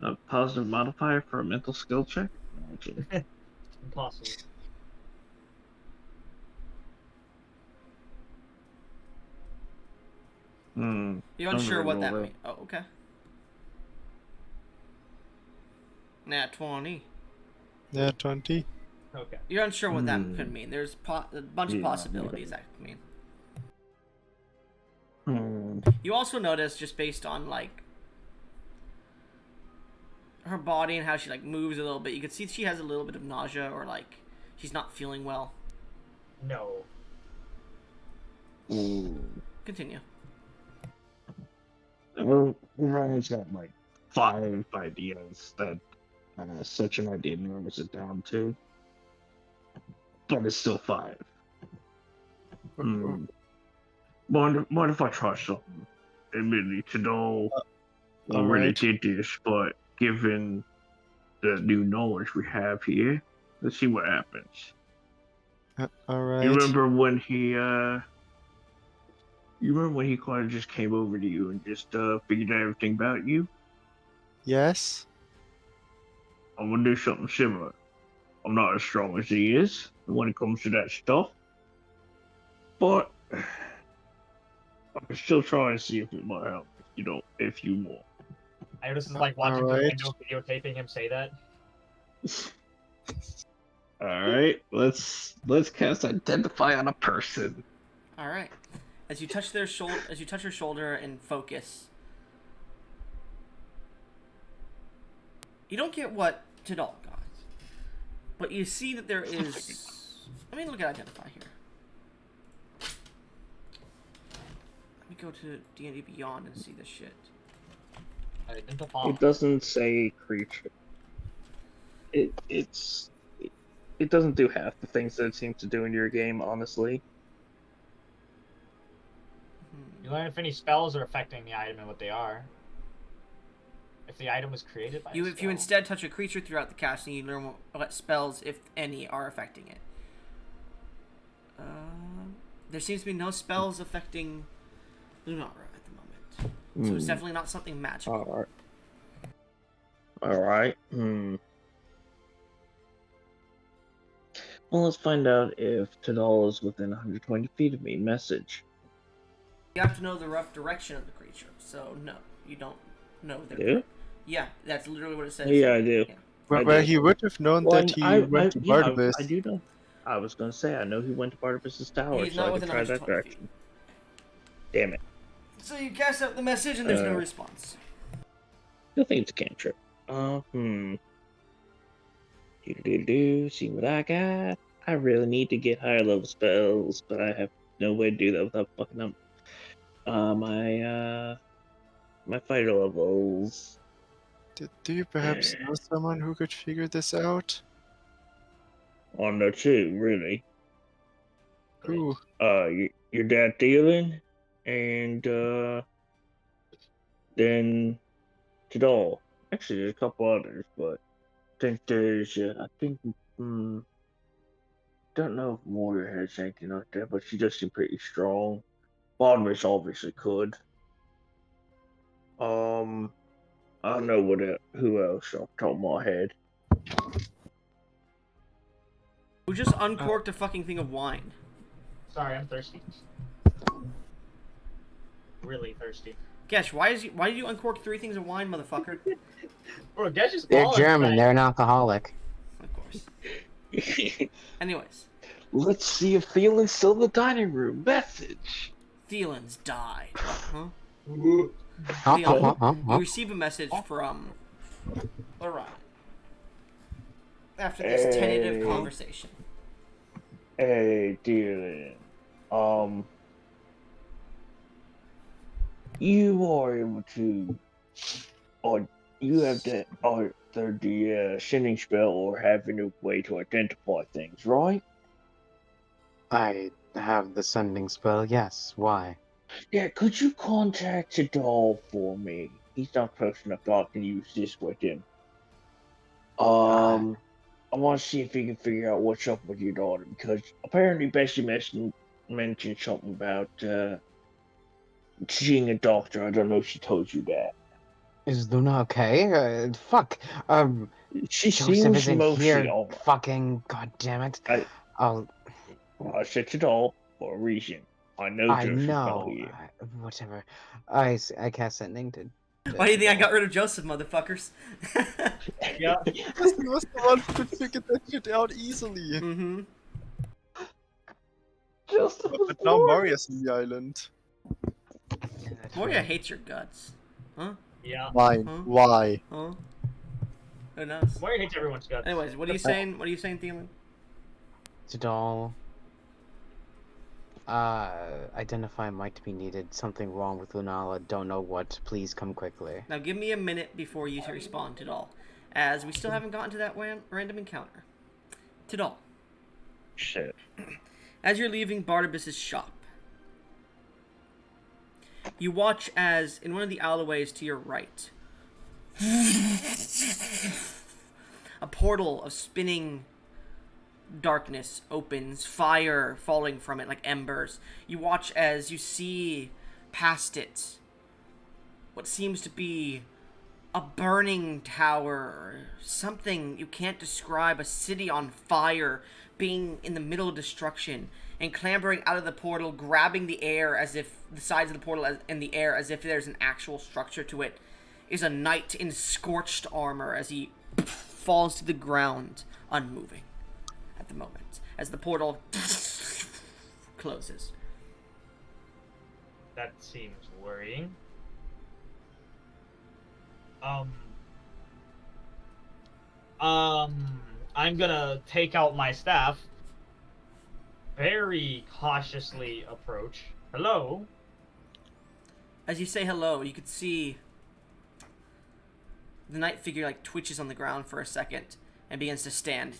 A positive modifier for a mental skill check? No, actually. Impossible. You're I'm unsure gonna what that roll means. Oh, okay. Nat 20. Yeah, 20. Okay. You're unsure what that could mean. There's a bunch of Yeah, possibilities that could mean. Hmm. You also notice, just based on like her body and how she like moves a little bit, you can see she has a little bit of nausea, or like she's not feeling well. No. Continue. Well, Ryan's got like 5 ideas that such an idea narrows it down to. But it's still 5. Mind if I try something? Admittedly, to know I really alright. did this, but given the new knowledge we have here, let's see what happens. Alright. You remember when he kind of just came over to you and just figured out everything about you? Yes? I'm gonna do something similar. I'm not as strong as he is when it comes to that stuff, but I'm still trying to see if it might help. If you want. I just like watching through the Alright. window, videotaping him say that. All right, let's cast identify on a person. All right. As you touch their shoulder, as you touch her shoulder and focus, you don't get what Tidal got, but you see that there is. Let me look at identify here. Let me go to D&D Beyond and see this shit. Identify. It doesn't say creature. It doesn't do half the things that it seems to do in your game, honestly. You learn if any spells are affecting the item and what they are. If the item was created by a If you spell. instead touch a creature throughout the casting, you learn what spells, if any, are affecting it. There seems to be no spells affecting Lunara at the moment, so it's definitely not something magical. All right. Well, let's find out if Tidal is within 120 feet of me. Message. You have to know the rough direction of the creature, so no, you don't know their. Do? Yeah, that's literally what it says. Yeah, I do. Yeah. Where he would have known that he went to Barnabas. I do know. I was gonna say I know he went to Barnabas's tower, He's so not I could within try that 120 direction. Damn it! So you cast out the message, and there's no response. I think it's a cantrip. See what I got. I really need to get higher level spells, but I have no way to do that without fucking up. My fighter levels. Do you perhaps know someone who could figure this out? On no two, really. Who? Your dad Thielen, and then Tidal. Actually, there's a couple others, but I think don't know if Warrior has anything like that, but she does seem pretty strong. Barnabas obviously could. I don't know who else off the top of my head. Who just uncorked a fucking thing of wine? Sorry, I'm thirsty. Really thirsty. Gesh, why did you uncork 3 things of wine, motherfucker? Bro, Gesh is They're balling German. tonight. They're an alcoholic. Of course. Anyways, Let's see if Thielen's still in the dining room. Message. Thielen's died. Huh? Huh, Thielen, huh, huh, you huh. receive a message from Orion after this tentative Hey. conversation. Hey, Dylan. You are able to, or you have the sending spell, or having a way to identify things, right? I have the sending spell. Yes. Why? Yeah. Could you contact Tidal for me? He's not close enough that I can use this with him. I want to see if he can figure out what's up with your daughter, because apparently Bessie mentioned something about seeing a doctor. I don't know if she told you that. Is Luna okay? Fuck. She Joseph seems isn't mostly here. alright. Fucking goddamn it. Well, I said Tidal for a reason. I know I Joseph's not know. here. Whatever. I cast sending to. Why do you think I got rid of Joseph, motherfuckers? Yeah. Because he was the one who could figure that shit out easily. Mm-hmm. But now Maria's in the island. Moria hates your guts. Huh? Yeah. Mine. Huh? Why? Huh? Who knows? Moira hates everyone's guts. Anyways, what are you saying? What are you saying, Thielen? Tidal. Identify might be needed. Something wrong with Lunala. Don't know what. Please come quickly. Now give me a minute before you respond, Tidal, as we still haven't gotten to that random encounter. Tidal, Shit. as you're leaving Barnabas's shop, you watch as, in one of the alleyways to your right, a portal of spinning darkness opens, fire falling from it like embers. You watch as you see past it what seems to be a burning tower, something you can't describe, a city on fire, being in the middle of destruction, and clambering out of the portal, grabbing the air as if the sides of the portal in the air as if there's an actual structure to it, is a knight in scorched armor as he falls to the ground, unmoving at the moment, as the portal closes. That seems worrying. I'm gonna take out my staff, very cautiously approach. Hello? As you say hello, you could see the knight figure like twitches on the ground for a second and begins to stand.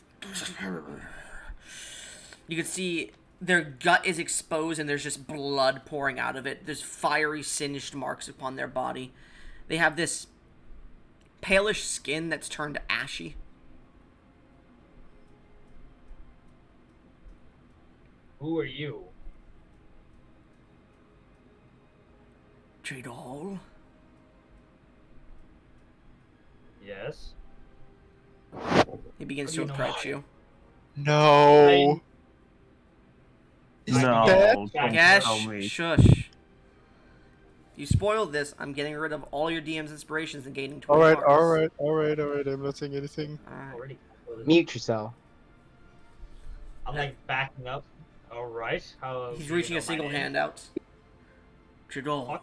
You can see their gut is exposed and there's just blood pouring out of it. There's fiery singed marks upon their body. They have this palish skin that's turned ashy. Who are you? Jadal? Yes? He begins What to do you know approach I- you. No. Is No, that don't tell Gash, me. shush. You spoiled this. I'm getting rid of all your DM's inspirations and gaining 20 alright, marks. alright. I'm not saying anything. Alright. Already. Mute yourself. I'm like backing up. Alright. How He's do you reaching know a my single name? hand out. Jadal. What?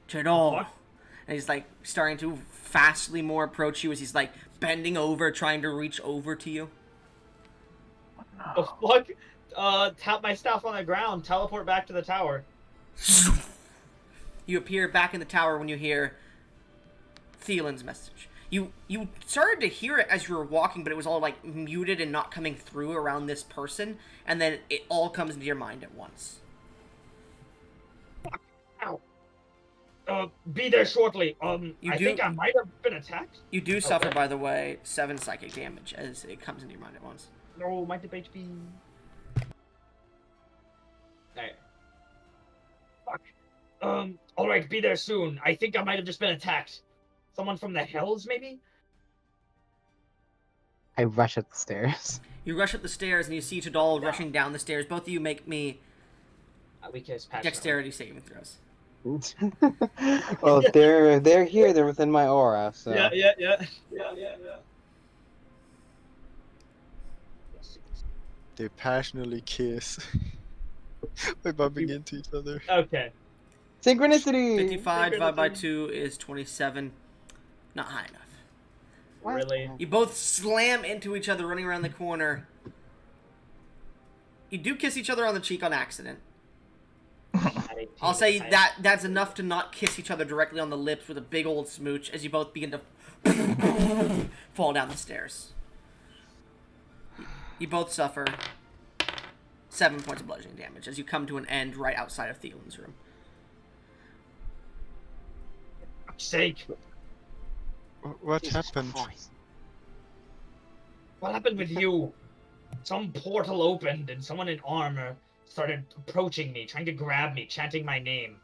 Jadal. What? And he's like starting to fastly more approach you as he's like bending over, trying to reach over to you. The fuck? Tap my staff on the ground. Teleport back to the tower. You appear back in the tower when you hear Thielen's message. You started to hear it as you were walking, but it was all like muted and not coming through around this person, and then it all comes into your mind at once. Be there shortly. You I do- think I might have been attacked. You do suffer, Okay. by the way, 7 psychic damage as it comes into your mind at once. No, my dip HP. Alright. Fuck. Alright, be there soon. I think I might have just been attacked. Someone from the hells, maybe? I rush up the stairs. You rush up the stairs and you see Tadal rushing down the stairs. Both of you make me We can patch dexterity saving throws. Well, they're here. They're within my aura. So Yeah. They passionately kiss by bumping into each other. Okay. synchronicity. 55 divided by 2 is 27. Not high enough. What? Really? You both slam into each other running around the corner. You do kiss each other on the cheek on accident. I'll say that's enough to not kiss each other directly on the lips with a big old smooch as you both begin to fall down the stairs. You both suffer 7 points of bludgeoning damage as you come to an end right outside of Thielen's room. fuck's sake. What Jesus happened? Christ. What happened with you? Some portal opened and someone in armor started approaching me, trying to grab me, chanting my name.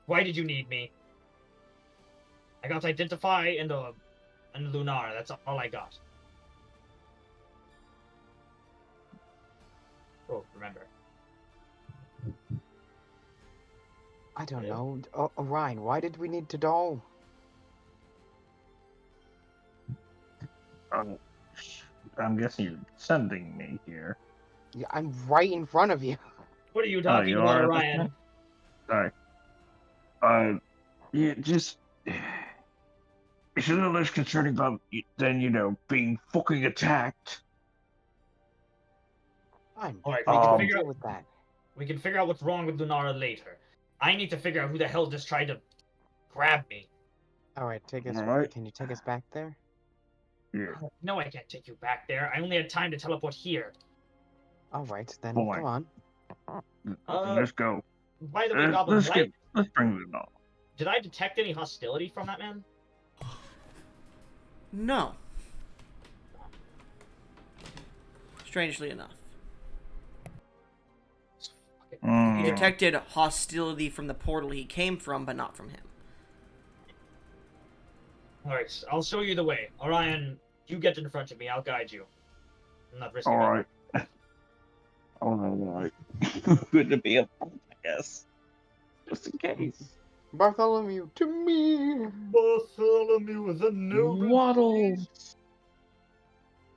Why did you need me? I got identify in Lunara. That's all I got. Oh, remember. I don't know. Orion, why did we need to doll? I'm guessing you're sending me here. Yeah, I'm right in front of you. What are you talking you about, are? Orion? Sorry. Yeah, just. It's a little less concerning than, being fucking attacked. Fine. Alright, we we can can Um, figure deal out with that. we can figure out what's wrong with Lunara later. I need to figure out who the hell just tried to grab me. All right, take us. Alright. Can you take us back there? Yeah. No, I can't take you back there. I only had time to teleport here. All right, then Boy. come on. Let's go. By the way, Goblin, Let's bring it on. did I detect any hostility from that man? No. Strangely enough. You Mm. detected hostility from the portal he came from, but not from him. Alright, I'll show you the way. Orion, you get in front of me. I'll guide you. I'm not risking All right. Oh my god. Good to be a pump, I guess. Just in case. Bartholomew, to me! Bartholomew the noble. Waddles.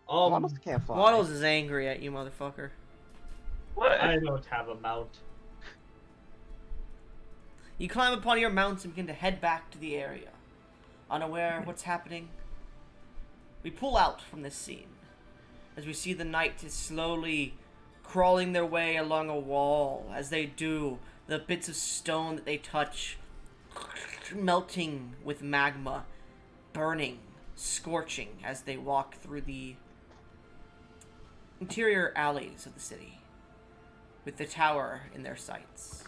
Waddles can't fly. Waddles is angry at you, motherfucker. What? I don't have a mount. You climb upon your mounts and begin to head back to the area. Unaware of what's happening, we pull out from this scene as we see the knight is slowly crawling their way along a wall. As they do, the bits of stone that they touch melting with magma, burning, scorching as they walk through the interior alleys of the city with the tower in their sights.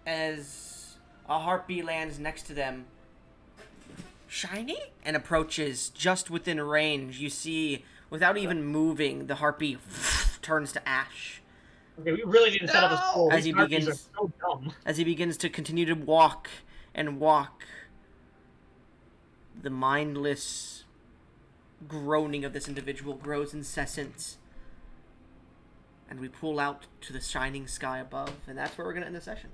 As a harpy lands next to them, shiny, and approaches just within range, you see, without even moving, the harpy turns to ash. Okay, we really need to set up a school. As These he harpies begins- are so dumb. As he begins to continue to walk and walk, the mindless groaning of this individual grows incessant. And we pull out to the shining sky above, and that's where we're going to end the session.